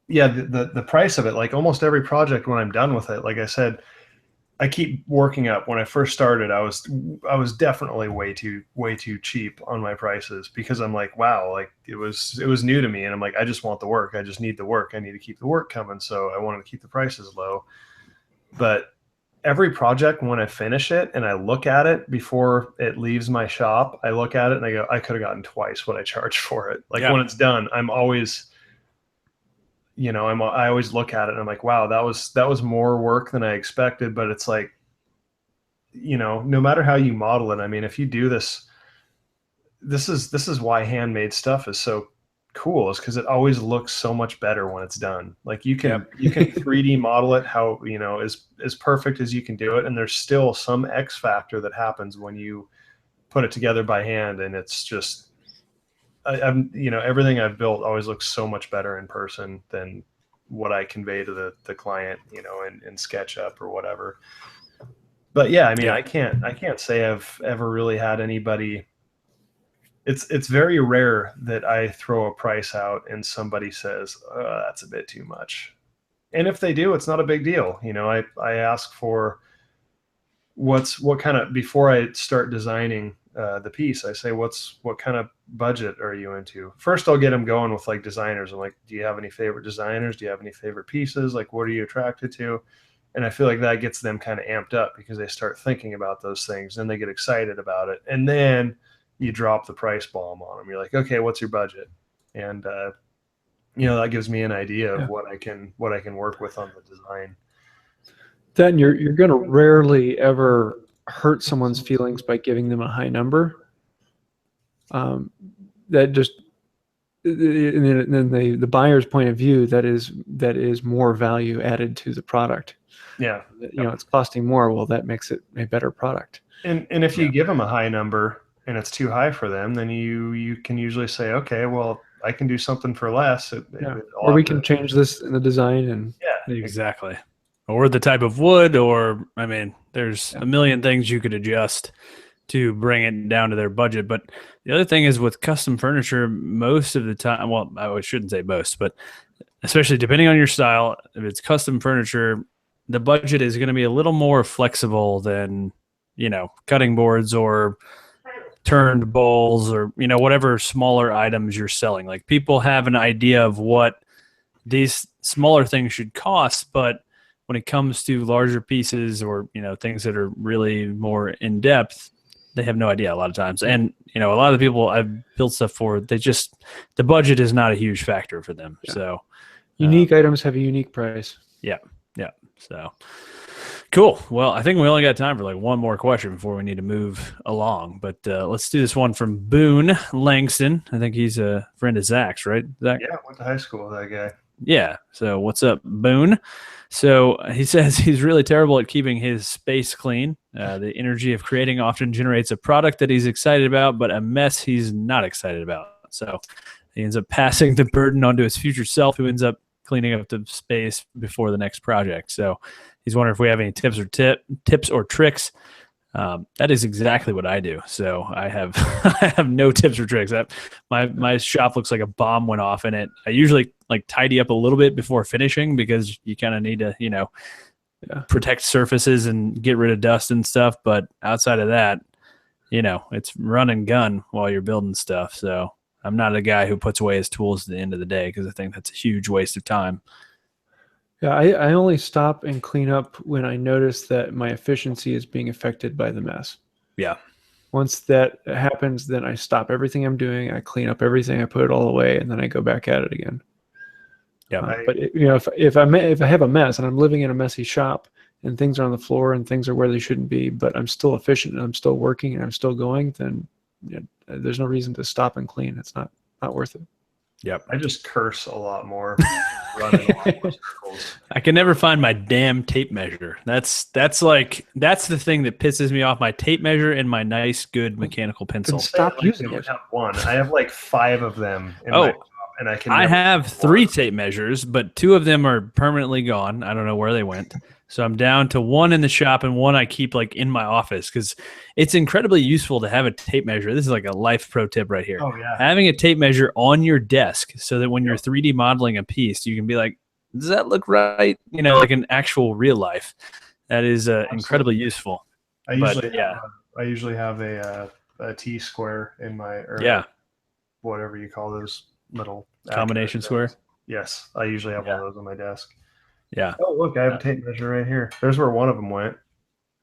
yeah, the price of it, like almost every project when I'm done with it, like I said, I keep working up. When I first started, I was definitely way too cheap on my prices, because I'm like, wow, like it was new to me, and I'm like, I just want the work. I just need the work. I need to keep the work coming. So I wanted to keep the prices low. But every project, when I finish it and I look at it before it leaves my shop, I look at it and I go, I could have gotten twice what I charged for it. Like when it's done, I'm always, I always look at it and I'm like, wow, that was more work than I expected. But it's like, no matter how you model it, I mean, if you do this is why handmade stuff is so cool, is because it always looks so much better when it's done. Like you can 3D model it how as perfect as you can do it, and there's still some X factor that happens when you put it together by hand, and it's just everything I've built always looks so much better in person than what I convey to the client in SketchUp or whatever. But yeah, I mean, I can't say I've ever really had anybody. It's very rare that I throw a price out and somebody says, that's a bit too much. And if they do, it's not a big deal. I ask for what kind of, before I start designing the piece, I say, what kind of budget are you into? First, I'll get them going with like designers. I'm like, do you have any favorite designers? Do you have any favorite pieces? Like, what are you attracted to? And I feel like that gets them kind of amped up, because they start thinking about those things and they get excited about it. And then you drop the price bomb on them. You're like, okay, what's your budget? And that gives me an idea of what I can work with on the design. Then you're going to rarely ever hurt someone's feelings by giving them a high number. That just, and then the buyer's point of view, that is more value added to the product. Yeah, it's costing more. Well, that makes it a better product. And if you give them a high number and it's too high for them, then you can usually say, okay, well, I can do something for less. Or we can change this in the design. And exactly. Or the type of wood, or, I mean, there's a million things you could adjust to bring it down to their budget. But the other thing is, with custom furniture, most of the time, well, I shouldn't say most, but especially depending on your style, if it's custom furniture, the budget is going to be a little more flexible than, cutting boards or turned bowls or, whatever smaller items you're selling. Like, people have an idea of what these smaller things should cost, but when it comes to larger pieces or, things that are really more in depth, they have no idea a lot of times. And, a lot of the people I've built stuff for, the budget is not a huge factor for them. Yeah. So unique items have a unique price. Yeah. Yeah. So, Cool. Well, I think we only got time for like one more question before we need to move along. But let's do this one from Boone Langston. I think he's a friend of Zach's, right? Zach? Yeah, went to high school with that guy. Yeah. So what's up, Boone? So he says he's really terrible at keeping his space clean. The energy of creating often generates a product that he's excited about, but a mess he's not excited about. So he ends up passing the burden onto his future self, who ends up cleaning up the space before the next project. So he's wondering if we have any tips or tricks. That is exactly what I do. So I have I have no tips or tricks. My shop looks like a bomb went off in it. I usually like tidy up a little bit before finishing because you kind of need to, protect surfaces and get rid of dust and stuff. But outside of that, it's run and gun while you're building stuff. So I'm not a guy who puts away his tools at the end of the day because I think that's a huge waste of time. Yeah, I only stop and clean up when I notice that my efficiency is being affected by the mess. Yeah. Once that happens, then I stop everything I'm doing. I clean up everything. I put it all away, and then I go back at it again. Yeah. But if I have a mess and I'm living in a messy shop and things are on the floor and things are where they shouldn't be, but I'm still efficient and I'm still working and I'm still going, then there's no reason to stop and clean. It's not worth it. Yep. I just curse a lot more, running a lot more circles. I can never find my damn tape measure. That's the thing that pisses me off. My tape measure and my nice, good mechanical pencil. Stop using it. I have one. I have like 5 of them in my shop, and I have 3 tape measures, but 2 of them are permanently gone. I don't know where they went. So I'm down to 1 in the shop and 1 I keep like in my office because it's incredibly useful to have a tape measure. This is like a life pro tip right here. Oh, yeah. Having a tape measure on your desk so that when you're 3D modeling a piece, you can be like, does that look right? Like an actual real life. That is incredibly useful. I usually have a T-square in my whatever you call those little combination square. Yes, I usually have one of those on my desk. Yeah. Oh, look, I have a tape measure right here. There's where one of them went.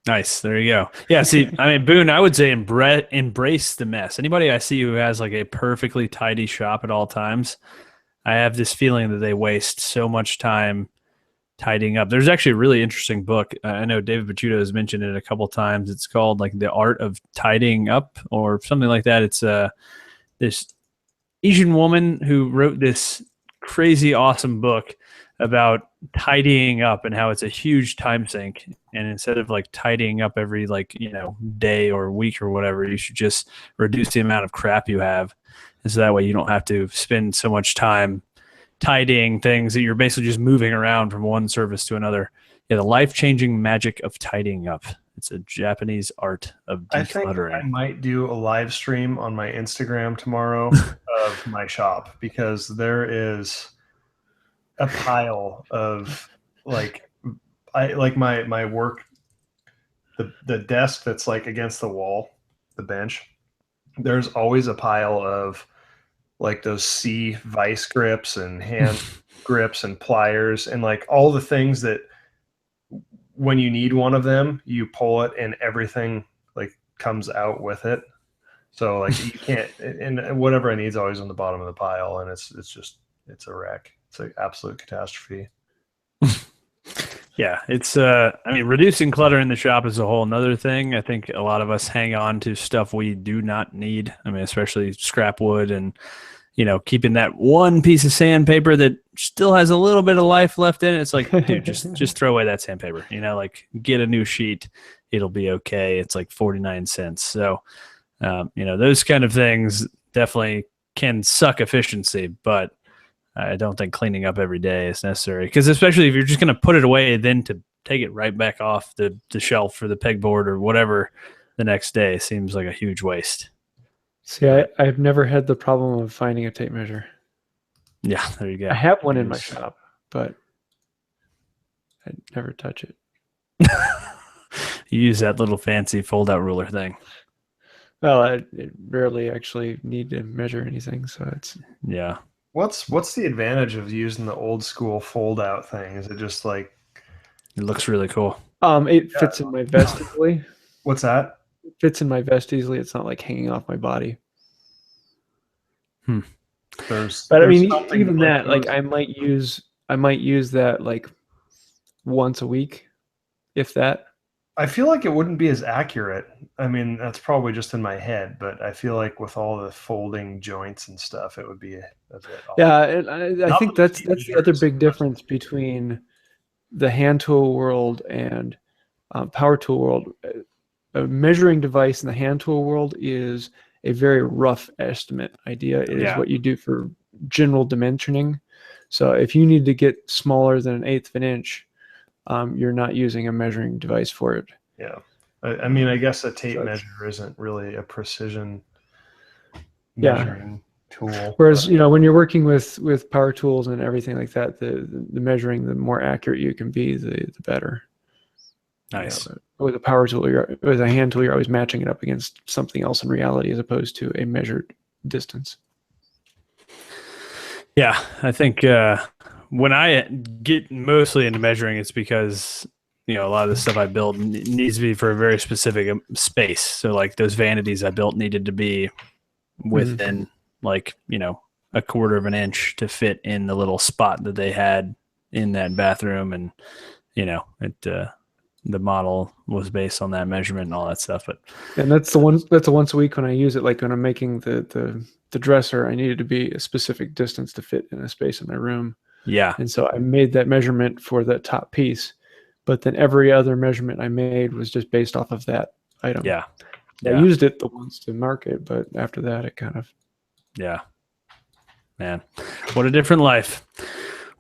Nice. There you go. Yeah. See, I mean, Boone, I would say embrace the mess. Anybody I see who has like a perfectly tidy shop at all times, I have this feeling that they waste so much time tidying up. There's actually a really interesting book. I know David Picciuto has mentioned it a couple times. It's called like The Art of Tidying Up or something like that. It's this Asian woman who wrote this crazy awesome book about tidying up and how it's a huge time sink. And instead of like tidying up every day or week or whatever, you should just reduce the amount of crap you have. And so that way you don't have to spend so much time tidying things that you're basically just moving around from one service to another. Yeah, the life-changing magic of tidying up. It's a Japanese art of decluttering. I think I might do a live stream on my Instagram tomorrow of my shop because there is a pile of my work, the desk that's like against the wall, the bench. There's always a pile of like those C vice grips and hand grips and pliers and like all the things that when you need one of them, you pull it and everything like comes out with it. So like you can't, and whatever I need is always on the bottom of the pile, and it's a wreck. It's an absolute catastrophe. Yeah, it's reducing clutter in the shop is a whole nother thing. I think a lot of us hang on to stuff we do not need. I mean, especially scrap wood and keeping that one piece of sandpaper that still has a little bit of life left in it. It's like, dude, just throw away that sandpaper. Like get a new sheet, it'll be okay. It's like 49 cents. So, those kind of things definitely can suck efficiency, but I don't think cleaning up every day is necessary because especially if you're just going to put it away, then to take it right back off the shelf or the pegboard or whatever the next day seems like a huge waste. See, I've never had the problem of finding a tape measure. Yeah, there you go. I have one in my shop, but I never touch it. You use that little fancy fold-out ruler thing. Well, I rarely actually need to measure anything, so it's... Yeah. What's the advantage of using the old school fold-out thing? Is it just like... It looks really cool. It fits in my vest easily. What's that? It fits in my vest easily. It's not like hanging off my body. But I mean, even that, like I might use that like once a week, if that. I feel like it wouldn't be as accurate. I mean, that's probably just in my head, but I feel like with all the folding joints and stuff, it would be a bit off. Yeah, and I think that's the other big difference between the hand tool world and power tool world. A measuring device in the hand tool world is a very rough estimate idea. It is what you do for general dimensioning. So if you need to get smaller than 1/8 of an inch, you're not using a measuring device for it. Yeah. I mean, I guess a tape measure isn't really a precision measuring tool. Whereas, when you're working with power tools and everything like that, the measuring, the more accurate you can be, the better. Nice. With a power tool, with a hand tool, you're always matching it up against something else in reality as opposed to a measured distance. Yeah, I think when I get mostly into measuring, it's because a lot of the stuff I build needs to be for a very specific space. So like those vanities I built needed to be within like a 1/4 of an inch to fit in the little spot that they had in that bathroom, and the model was based on that measurement and all that stuff. And that's a once a week when I use it. Like when I'm making the dresser, I needed to be a specific distance to fit in a space in my room. Yeah. And so I made that measurement for that top piece, but then every other measurement I made was just based off of that item. Yeah. I used it the once to mark it, but after that it kind of. Yeah. Man, what a different life.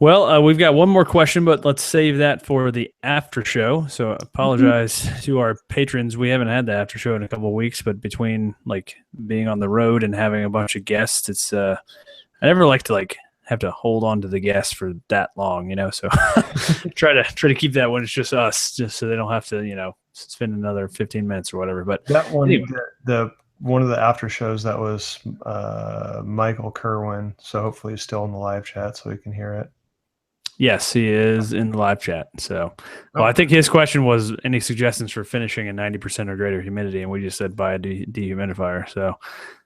Well, we've got one more question, but let's save that for the after show. So apologize to our patrons. We haven't had the after show in a couple of weeks, but between like being on the road and having a bunch of guests, it's I never like to have to hold on to the guests for that long, so try to keep that when it's just us, just so they don't have to, spend another 15 minutes or whatever. But that one, anyway. One of the after shows, that was Michael Kerwin. So hopefully he's still in the live chat so we can hear it. Yes, he is in the live chat. So, I think his question was any suggestions for finishing at 90% or greater humidity, and we just said buy a dehumidifier. So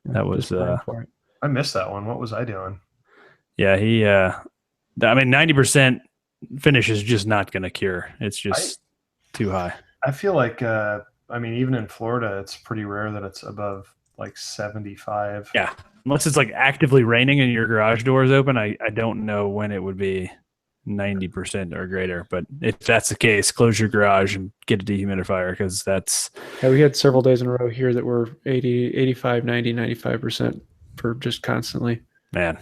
that was I missed that one. What was I doing? Yeah, he. I mean, 90% finish is just not going to cure. It's just too high. I feel like, even in Florida, it's pretty rare that it's above like 75. Yeah, unless it's like actively raining and your garage door is open. I don't know when it would be 90% or greater, but if that's the case, close your garage and get a dehumidifier, because that's. Yeah, we had several days in a row here that were 80, 85, 90, 95% for just constantly. Man.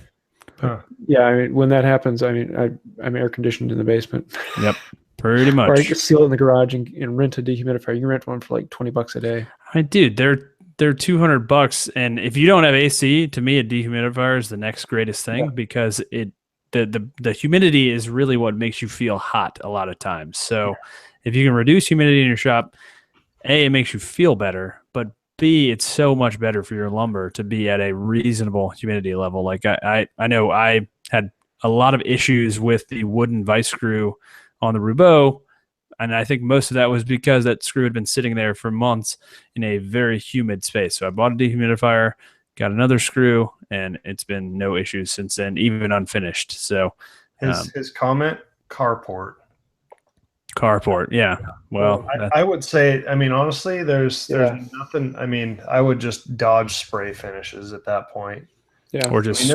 Huh. Yeah, when that happens, I'm air conditioned in the basement. Yep, pretty much. Or I just seal it in the garage and rent a dehumidifier. You can rent one for like $20 a day. Dude, they're $200, and if you don't have AC, to me, a dehumidifier is the next greatest thing, because the humidity is really what makes you feel hot a lot of times. So if you can reduce humidity in your shop, A, it makes you feel better, but B, it's so much better for your lumber to be at a reasonable humidity level. Like I know I had a lot of issues with the wooden vice screw on the Roubeau, and I think most of that was because that screw had been sitting there for months in a very humid space. So I bought a dehumidifier, got another screw, and it's been no issues since then, even unfinished. So his comment, carport, yeah. Well, I would say, honestly, there's nothing. I would just dodge spray finishes at that point. Yeah. Or just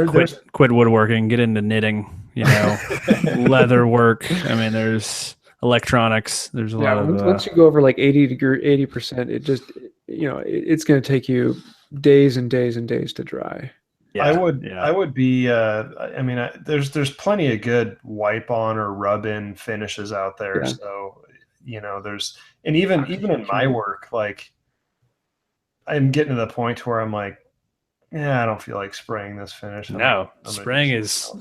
quit woodworking, get into knitting, leather work. There's electronics. There's a lot of once you go over like 80%, it just it's going to take you days and days and days to dry. Yeah, I would be there's plenty of good wipe on or rub in finishes out there. Yeah. So there's, and even in my work, like I'm getting to the point where I'm like, I don't feel like spraying this finish. Spraying is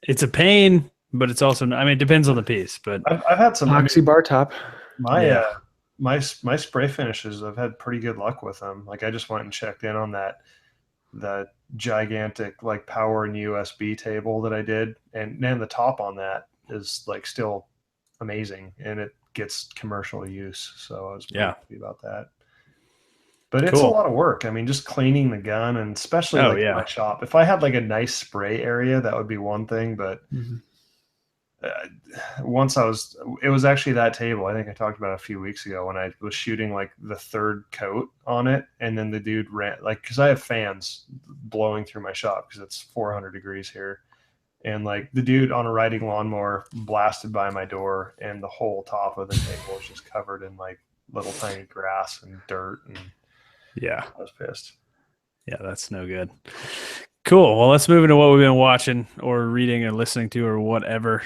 it's a pain, but it's also, it depends on the piece. But I've had some Oxy bar top. My spray finishes, I've had pretty good luck with them. Like I just went and checked in on that gigantic like power and USB table that I did, and then the top on that is like still amazing, and it gets commercial use. So I was pretty happy about that. But it's a lot of work. Just cleaning the gun, and especially in my shop. If I had like a nice spray area, that would be one thing. But once it was actually that table. I think I talked about it a few weeks ago when I was shooting like the third coat on it. And then the dude ran cause I have fans blowing through my shop cause it's 400 degrees here. And like the dude on a riding lawnmower blasted by my door and the whole top of the table was just covered in like little tiny grass and dirt. And yeah, I was pissed. Yeah, that's no good. Cool. Well, let's move into what we've been watching or reading or listening to or whatever.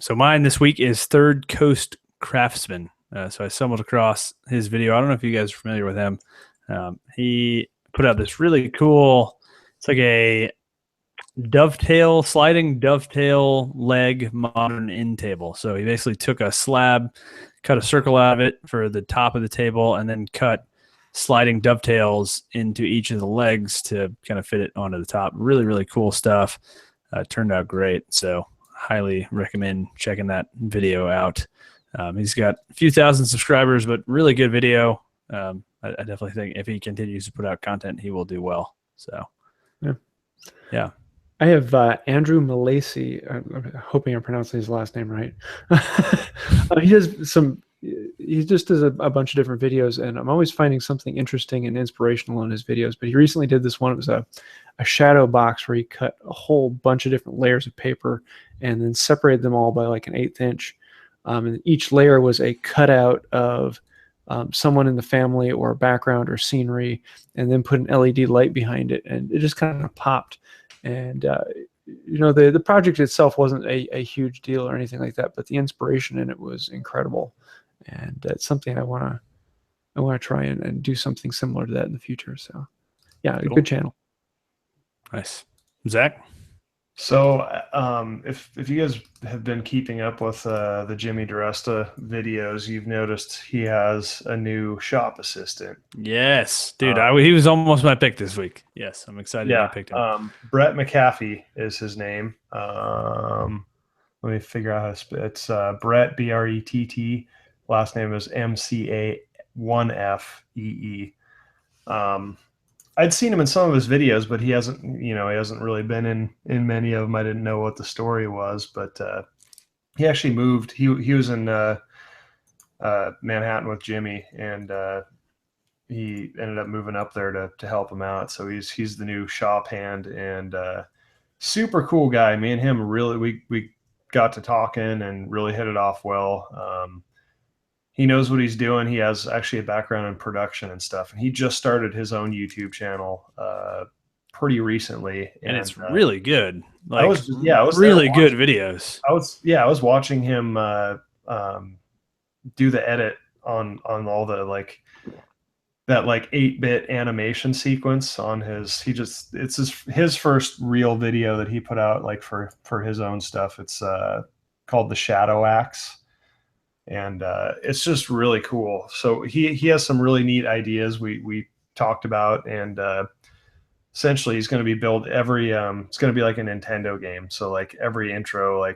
So mine this week is Third Coast Craftsman. So I stumbled across his video. I don't know if you guys are familiar with him. He put out this really cool, it's like a sliding dovetail leg modern end table. So he basically took a slab, cut a circle out of it for the top of the table, and then cut sliding dovetails into each of the legs to kind of fit it onto the top. Really, really cool stuff. Turned out great. So highly recommend checking that video out. He's got a few thousand subscribers, but really good video. I definitely think if he continues to put out content, he will do well. So, yeah. I have Andrew Malacy. I'm hoping I'm pronouncing his last name right. He just does a bunch of different videos, and I'm always finding something interesting and inspirational in his videos. But he recently did this one. It was a shadow box where he cut a whole bunch of different layers of paper and then separated them all by like an 1/8 inch. And each layer was a cutout of someone in the family or a background or scenery, and then put an LED light behind it, and it just kind of popped. And the project itself wasn't a huge deal or anything like that, but the inspiration in it was incredible, and it's something I want to try and do something similar to that in the future. So, yeah, cool. Good channel. Nice, Zach. So, if you guys have been keeping up with the Jimmy DiResta videos, you've noticed he has a new shop assistant. Yes, dude, he was almost my pick this week. Yes, I'm excited you picked him. Brett McAfee is his name. Let me figure out how to spell. It's Brett, Brett. Last name is MCA1FEE. I'd seen him in some of his videos, but he hasn't really been in many of them. I didn't know what the story was, but he actually moved. He was in Manhattan with Jimmy, and he ended up moving up there to help him out. So he's the new shop hand, and super cool guy. Me and him really we got to talking and really hit it off well. He knows what he's doing. He has actually a background in production and stuff. And he just started his own YouTube channel pretty recently. And it's really good. Like, I was really good videos. I was watching him do the edit on all the that 8-bit animation sequence on his. It's his first real video that he put out for his own stuff. It's called The Shadow Axe. And it's just really cool. So he has some really neat ideas we talked about, and essentially he's going to be it's going to be like a Nintendo game. So like every intro,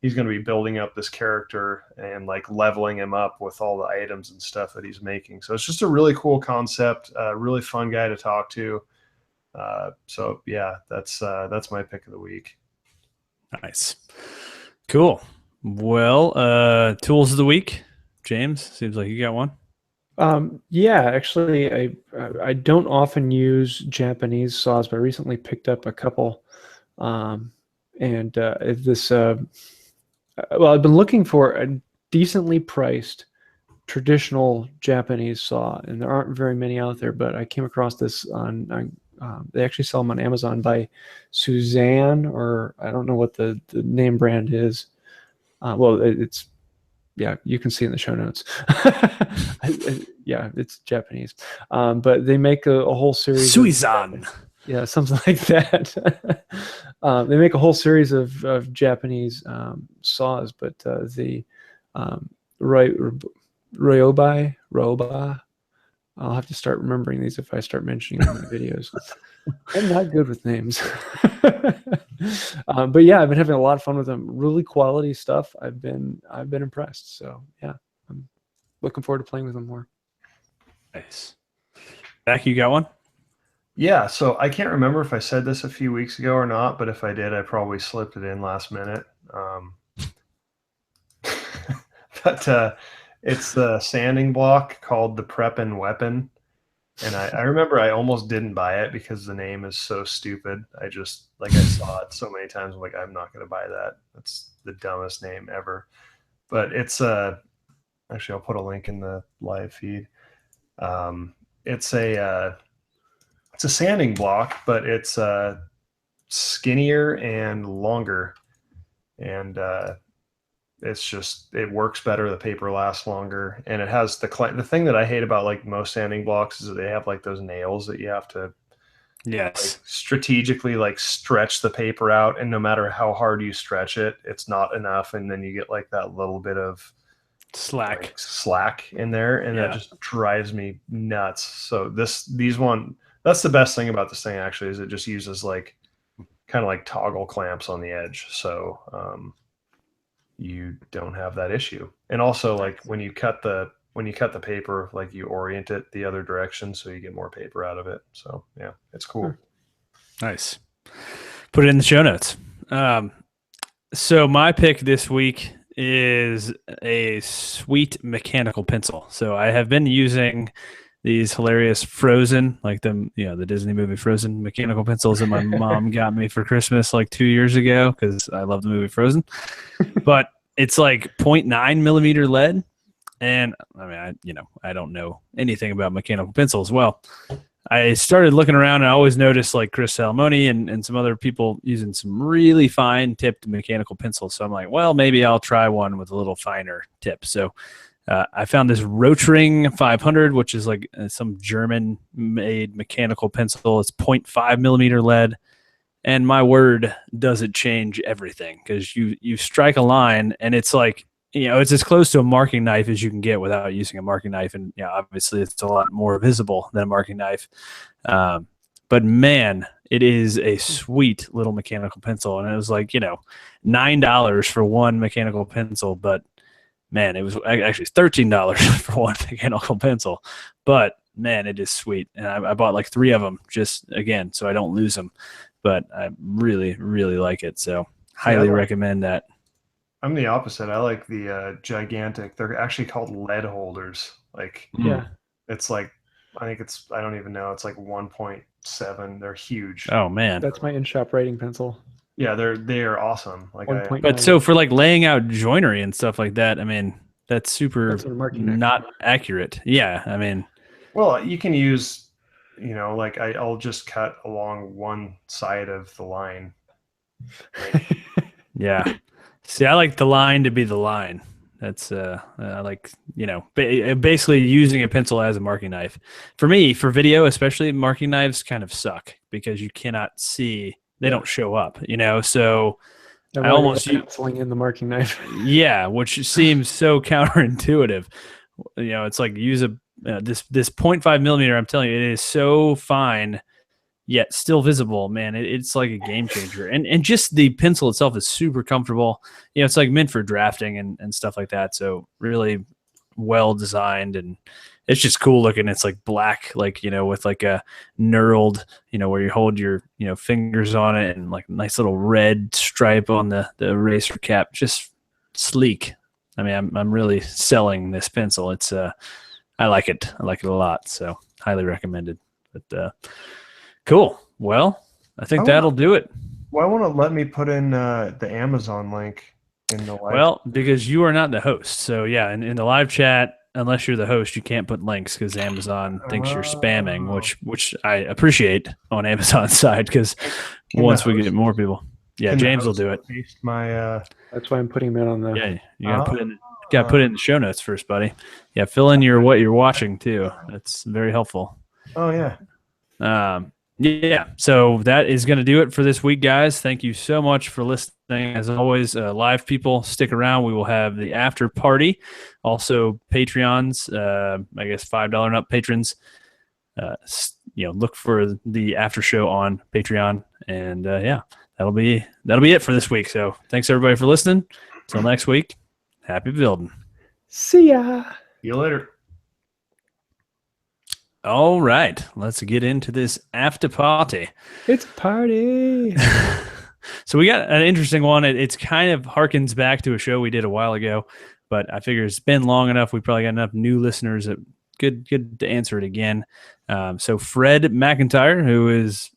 he's going to be building up this character and leveling him up with all the items and stuff that he's making. So it's just a really cool concept, really fun guy to talk to. So yeah, that's my pick of the week. Nice. Cool. Well, tools of the week, James. Seems like you got one. Yeah, actually, I don't often use Japanese saws, but I recently picked up a couple. I've been looking for a decently priced traditional Japanese saw, and there aren't very many out there. But I came across this they actually sell them on Amazon by Suzanne, or I don't know what the name brand is. It's you can see in the show notes. It's Japanese, but they make a whole series. Suizan. Yeah, something like that. They make a whole series of Japanese saws, but the Ryoba. I'll have to start remembering these if I start mentioning them in my videos. I'm not good with names. But yeah, I've been having a lot of fun with them. Really quality stuff. I've been impressed. So yeah, I'm looking forward to playing with them more. Nice. Zach, you got one? Yeah, so I can't remember if I said this a few weeks ago or not, but if I did, I probably slipped it in last minute. but it's the sanding block called the Prep and Weapon. And I remember I almost didn't buy it because the name is so stupid. I just, like, I saw it so many times. I'm like, I'm not going to buy that. That's the dumbest name ever. But it's actually, I'll put a link in the live feed. It's a sanding block, but it's skinnier and longer. And it works better. The paper lasts longer, and it has the thing that I hate about like most sanding blocks is that they have like those nails that you have to like strategically like stretch the paper out, and no matter how hard you stretch it, it's not enough, and then you get like that little bit of slack in there, and that just drives me nuts. So that's the best thing about this thing actually, is it just uses like kind of like toggle clamps on the edge, so you don't have that issue. And also, like, when you cut the paper, like, you orient it the other direction so you get more paper out of it. So yeah, it's cool. Nice. Put it in the show notes. So my pick this week is a sweet mechanical pencil. So I have been using these hilarious Frozen, like the Disney movie Frozen mechanical pencils that my mom got me for Christmas like 2 years ago because I love the movie Frozen. But it's like 0.9 millimeter lead. And I mean, I don't know anything about mechanical pencils. Well, I started looking around and I always noticed like Chris Salamone and some other people using some really fine tipped mechanical pencils. So I'm like, well, maybe I'll try one with a little finer tip. So I found this Rotring 500, which is like some German-made mechanical pencil. It's 0.5 millimeter lead, and my word, does it change everything? Because you strike a line, and it's like, it's as close to a marking knife as you can get without using a marking knife, and obviously it's a lot more visible than a marking knife. But man, it is a sweet little mechanical pencil, and it was like $9 for one mechanical pencil, but man, it was actually $13 for one mechanical pencil, but man, it is sweet. And I bought like 3 of them just again, so I don't lose them, but I really, really like it. So highly recommend that. I'm the opposite. I like the gigantic, they're actually called lead holders. Like, it's like, I don't even know. It's like 1.7. They're huge. Oh man. That's my in-shop writing pencil. Yeah, they're awesome. Like, but so for like laying out joinery and stuff like that, I mean, that's super not accurate. Yeah, I mean, well, you can use, like I'll just cut along one side of the line. Yeah. See, I like the line to be the line. That's like basically using a pencil as a marking knife. For me, for video especially, marking knives kind of suck because you cannot see. They don't show up, so I almost penciling in the marking knife. Yeah, which seems so counterintuitive. It's like use this 0.5 millimeter. I'm telling you, it is so fine yet still visible. Man, it's like a game changer. And just the pencil itself is super comfortable. It's like meant for drafting and stuff like that. So really well designed, and it's just cool looking. It's like black, like, with like a knurled, where you hold your, fingers on it, and like a nice little red stripe on the eraser cap. Just sleek. I mean, I'm really selling this pencil. It's I like it. I like it a lot. So highly recommended. But cool. Well, I think that'll do it. Well, I want to let me put in the Amazon link in the live. Well, because you are not the host. So yeah, in the live chat, unless you're the host, you can't put links because Amazon thinks you're spamming, which I appreciate on Amazon's side, because once we get more people, James will do it. That's why I'm putting it on the. Yeah, you gotta put it in the show notes first, buddy. Yeah, fill in what you're watching too. That's very helpful. Oh yeah. Yeah, so that is going to do it for this week, guys. Thank you so much for listening. As always, live people, stick around. We will have the after party. Also, Patreons, I guess $5 and up patrons. Look for the after show on Patreon, and that'll be it for this week. So thanks everybody for listening. Until next week, happy building. See ya. See you later. All right, let's get into this after party. It's a party. So we got an interesting one. It's kind of harkens back to a show we did a while ago, but I figure it's been long enough. We probably got enough new listeners that good to answer it again. So Fred McIntyre, who is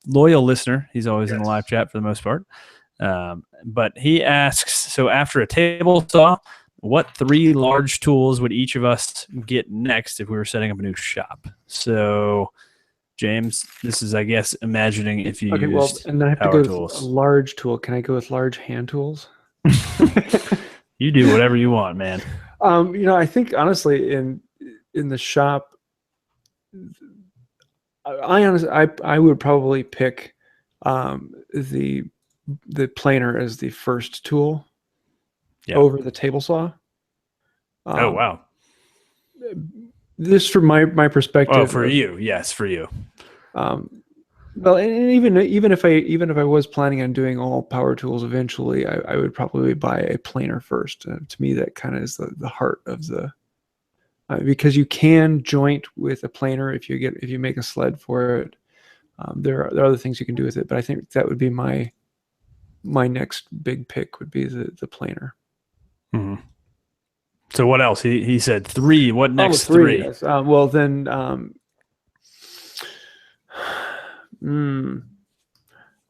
loyal listener, he's always in the live chat for the most part. But he asks, so after a table saw, what 3 large tools would each of us get next if we were setting up a new shop? So, James, this is, I guess, imagining if you used and then I have to power go tools. with a large tool. Can I go with large hand tools? You do whatever you want, man. I think honestly in the shop, I would probably pick the planer as the first tool over the table saw. Oh wow! This from my perspective. Oh, for you, yes, for you. Well, and even if I was planning on doing all power tools eventually, I would probably buy a planer first. To me, that kind of is the heart of the because you can joint with a planer if you make a sled for it. There are other things you can do with it, but I think that would be my next big pick would be the planer. Mm-hmm. So what else? He said 3. What next? 3? Yes. Well then,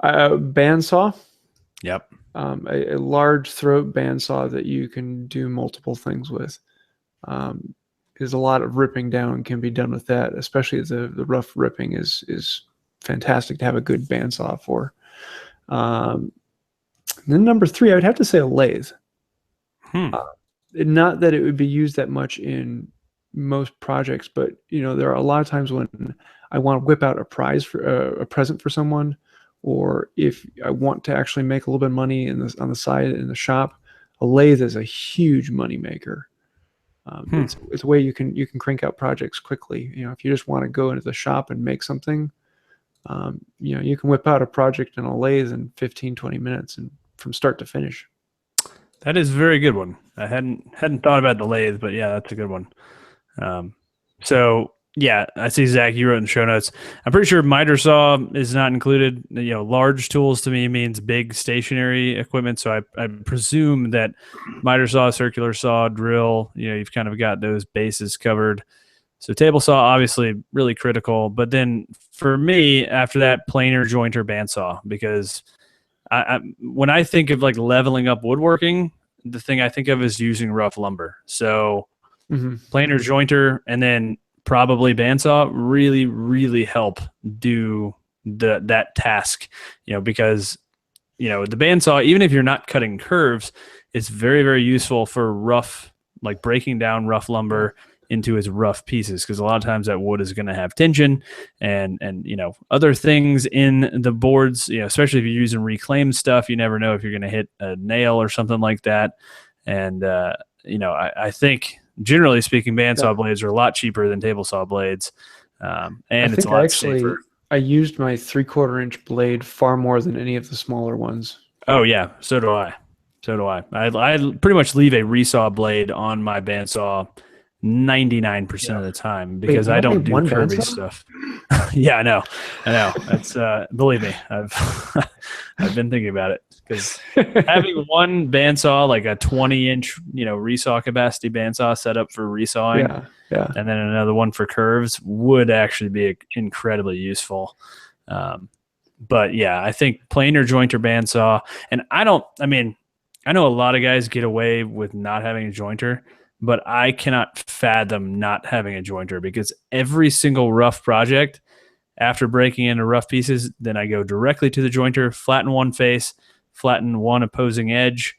bandsaw. Yep. A large throat bandsaw that you can do multiple things with. Is a lot of ripping down can be done with that, especially the rough ripping is fantastic to have a good bandsaw for. Then number 3, I would have to say a lathe. Not that it would be used that much in most projects, but there are a lot of times when I want to whip out a present for someone, or if I want to actually make a little bit of money on the side in the shop, a lathe is a huge money maker. It's a way you can crank out projects quickly. If you just want to go into the shop and make something, you can whip out a project in a lathe in 15-20 minutes and from start to finish. That is a very good one. I hadn't thought about the lathe, but yeah, that's a good one. So yeah, I see Zach, you wrote in the show notes. I'm pretty sure miter saw is not included. Large tools to me means big stationary equipment. So I presume that miter saw, circular saw, drill, you've kind of got those bases covered. So table saw, obviously really critical. But then for me, after that, planer, jointer, bandsaw, because when I think of like leveling up woodworking, the thing I think of is using rough lumber. So planer, jointer, and then probably bandsaw really, really help do that task, because, the bandsaw, even if you're not cutting curves, it's very, very useful for rough, like breaking down rough lumber into its rough pieces, because a lot of times that wood is going to have tension and other things in the boards, especially if you're using reclaimed stuff. You never know if you're going to hit a nail or something like that. And I think generally speaking, bandsaw blades are a lot cheaper than table saw blades, and it's a lot safer. I used my 3/4 inch blade far more than any of the smaller ones. Oh yeah, so do I. I pretty much leave a resaw blade on my bandsaw 99% of the time, because I don't do curvy stuff. Yeah, I know. That's believe me, I've been thinking about it, because having one bandsaw, like a 20-inch, resaw capacity bandsaw set up for resawing, and then another one for curves would actually be incredibly useful. But yeah, I think planer, jointer, bandsaw, and I know a lot of guys get away with not having a jointer, but I cannot fathom not having a jointer, because every single rough project, after breaking into rough pieces, then I go directly to the jointer, flatten one face, flatten one opposing edge,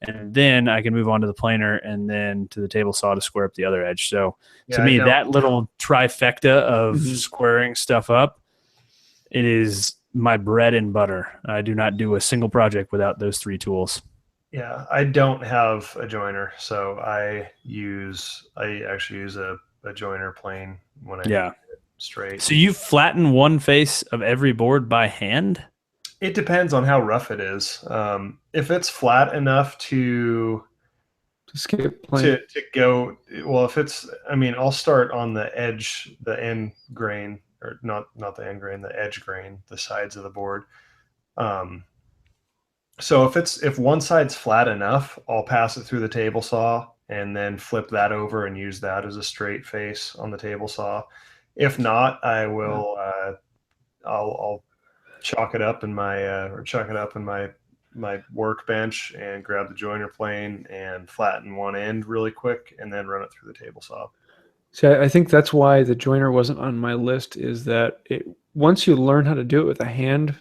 and then I can move on to the planer and then to the table saw to square up the other edge. So to me, that little trifecta of squaring stuff up, it is my bread and butter. I do not do a single project without those 3 tools. Yeah, I don't have a joiner, so I actually use a joiner plane when I get it straight. So you flatten one face of every board by hand? It depends on how rough it is. If it's flat enough to skip to go, well, if it's, I'll start on the edge, the end grain, or not the end grain, the edge grain, the sides of the board. So if one side's flat enough, I'll pass it through the table saw and then flip that over and use that as a straight face on the table saw. If not, I will I'll chalk it up in my workbench and grab the joiner plane and flatten one end really quick and then run it through the table saw. So I think that's why the joiner wasn't on my list, is that once you learn how to do it with a hand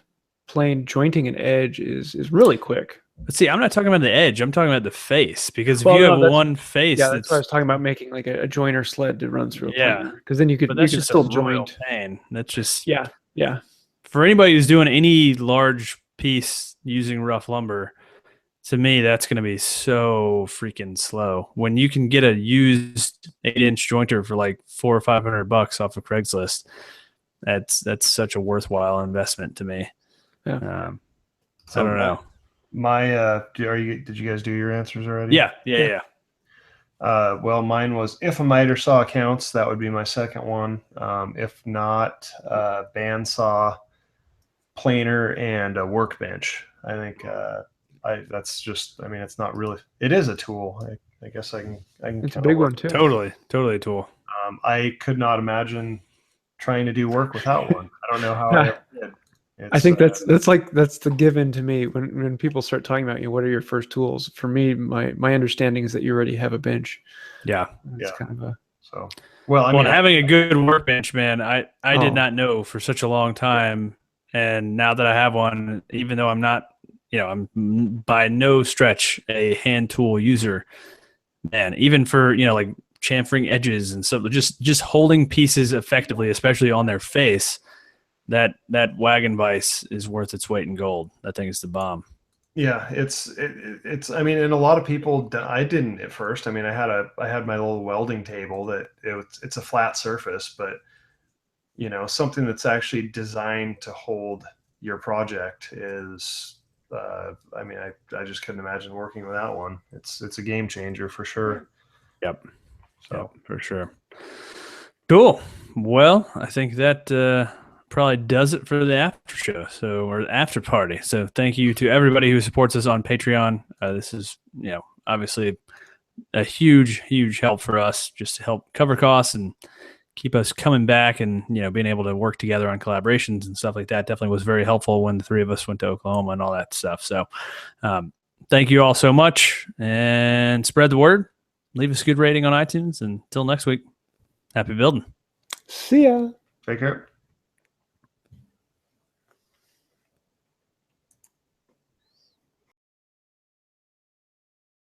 plane, jointing an edge is really quick. But see, I'm not talking about the edge. I'm talking about the face, because if you have one face, that's what I was talking about, making like a joiner sled to run through a planer, because then you could still joint. Pain. That's just yeah. For anybody who's doing any large piece using rough lumber, to me that's going to be so freaking slow. When you can get a used 8-inch jointer for like $400 or $500 off of Craigslist, that's such a worthwhile investment to me. Yeah. I don't know. Did you guys do your answers already? Yeah. Well, mine was if a miter saw counts, that would be my second one. If not, bandsaw, planer, and a workbench. I think it's not really. It is a tool. I guess I can. It's a big one too. Totally a tool. I could not imagine trying to do work without one. I don't know how I did. I think that's the given to me when people start talking about what are your first tools. For me, my understanding is that you already have a bench. Yeah, it's kind of a so. Well, having a good workbench, man, I did not know for such a long time, and now that I have one, even though I'm not, I'm by no stretch a hand tool user, man. Even for like chamfering edges and stuff, just holding pieces effectively, especially on their face. That wagon vise is worth its weight in gold. That thing is the bomb. Yeah, it's. I mean, and a lot of people. I didn't at first. I mean, I had my little welding table that it's a flat surface, but something that's actually designed to hold your project is. I just couldn't imagine working without one. It's a game changer for sure. Yep. For sure. Cool. Well, I think that. Probably does it for the after show, or after party. So thank you to everybody who supports us on Patreon. This is, obviously a huge help for us, just to help cover costs and keep us coming back, and being able to work together on collaborations and stuff like that. Definitely was very helpful when the three of us went to Oklahoma and all that stuff. So thank you all so much, and spread the word. Leave us a good rating on iTunes. Until next week, happy building. See ya. Take care.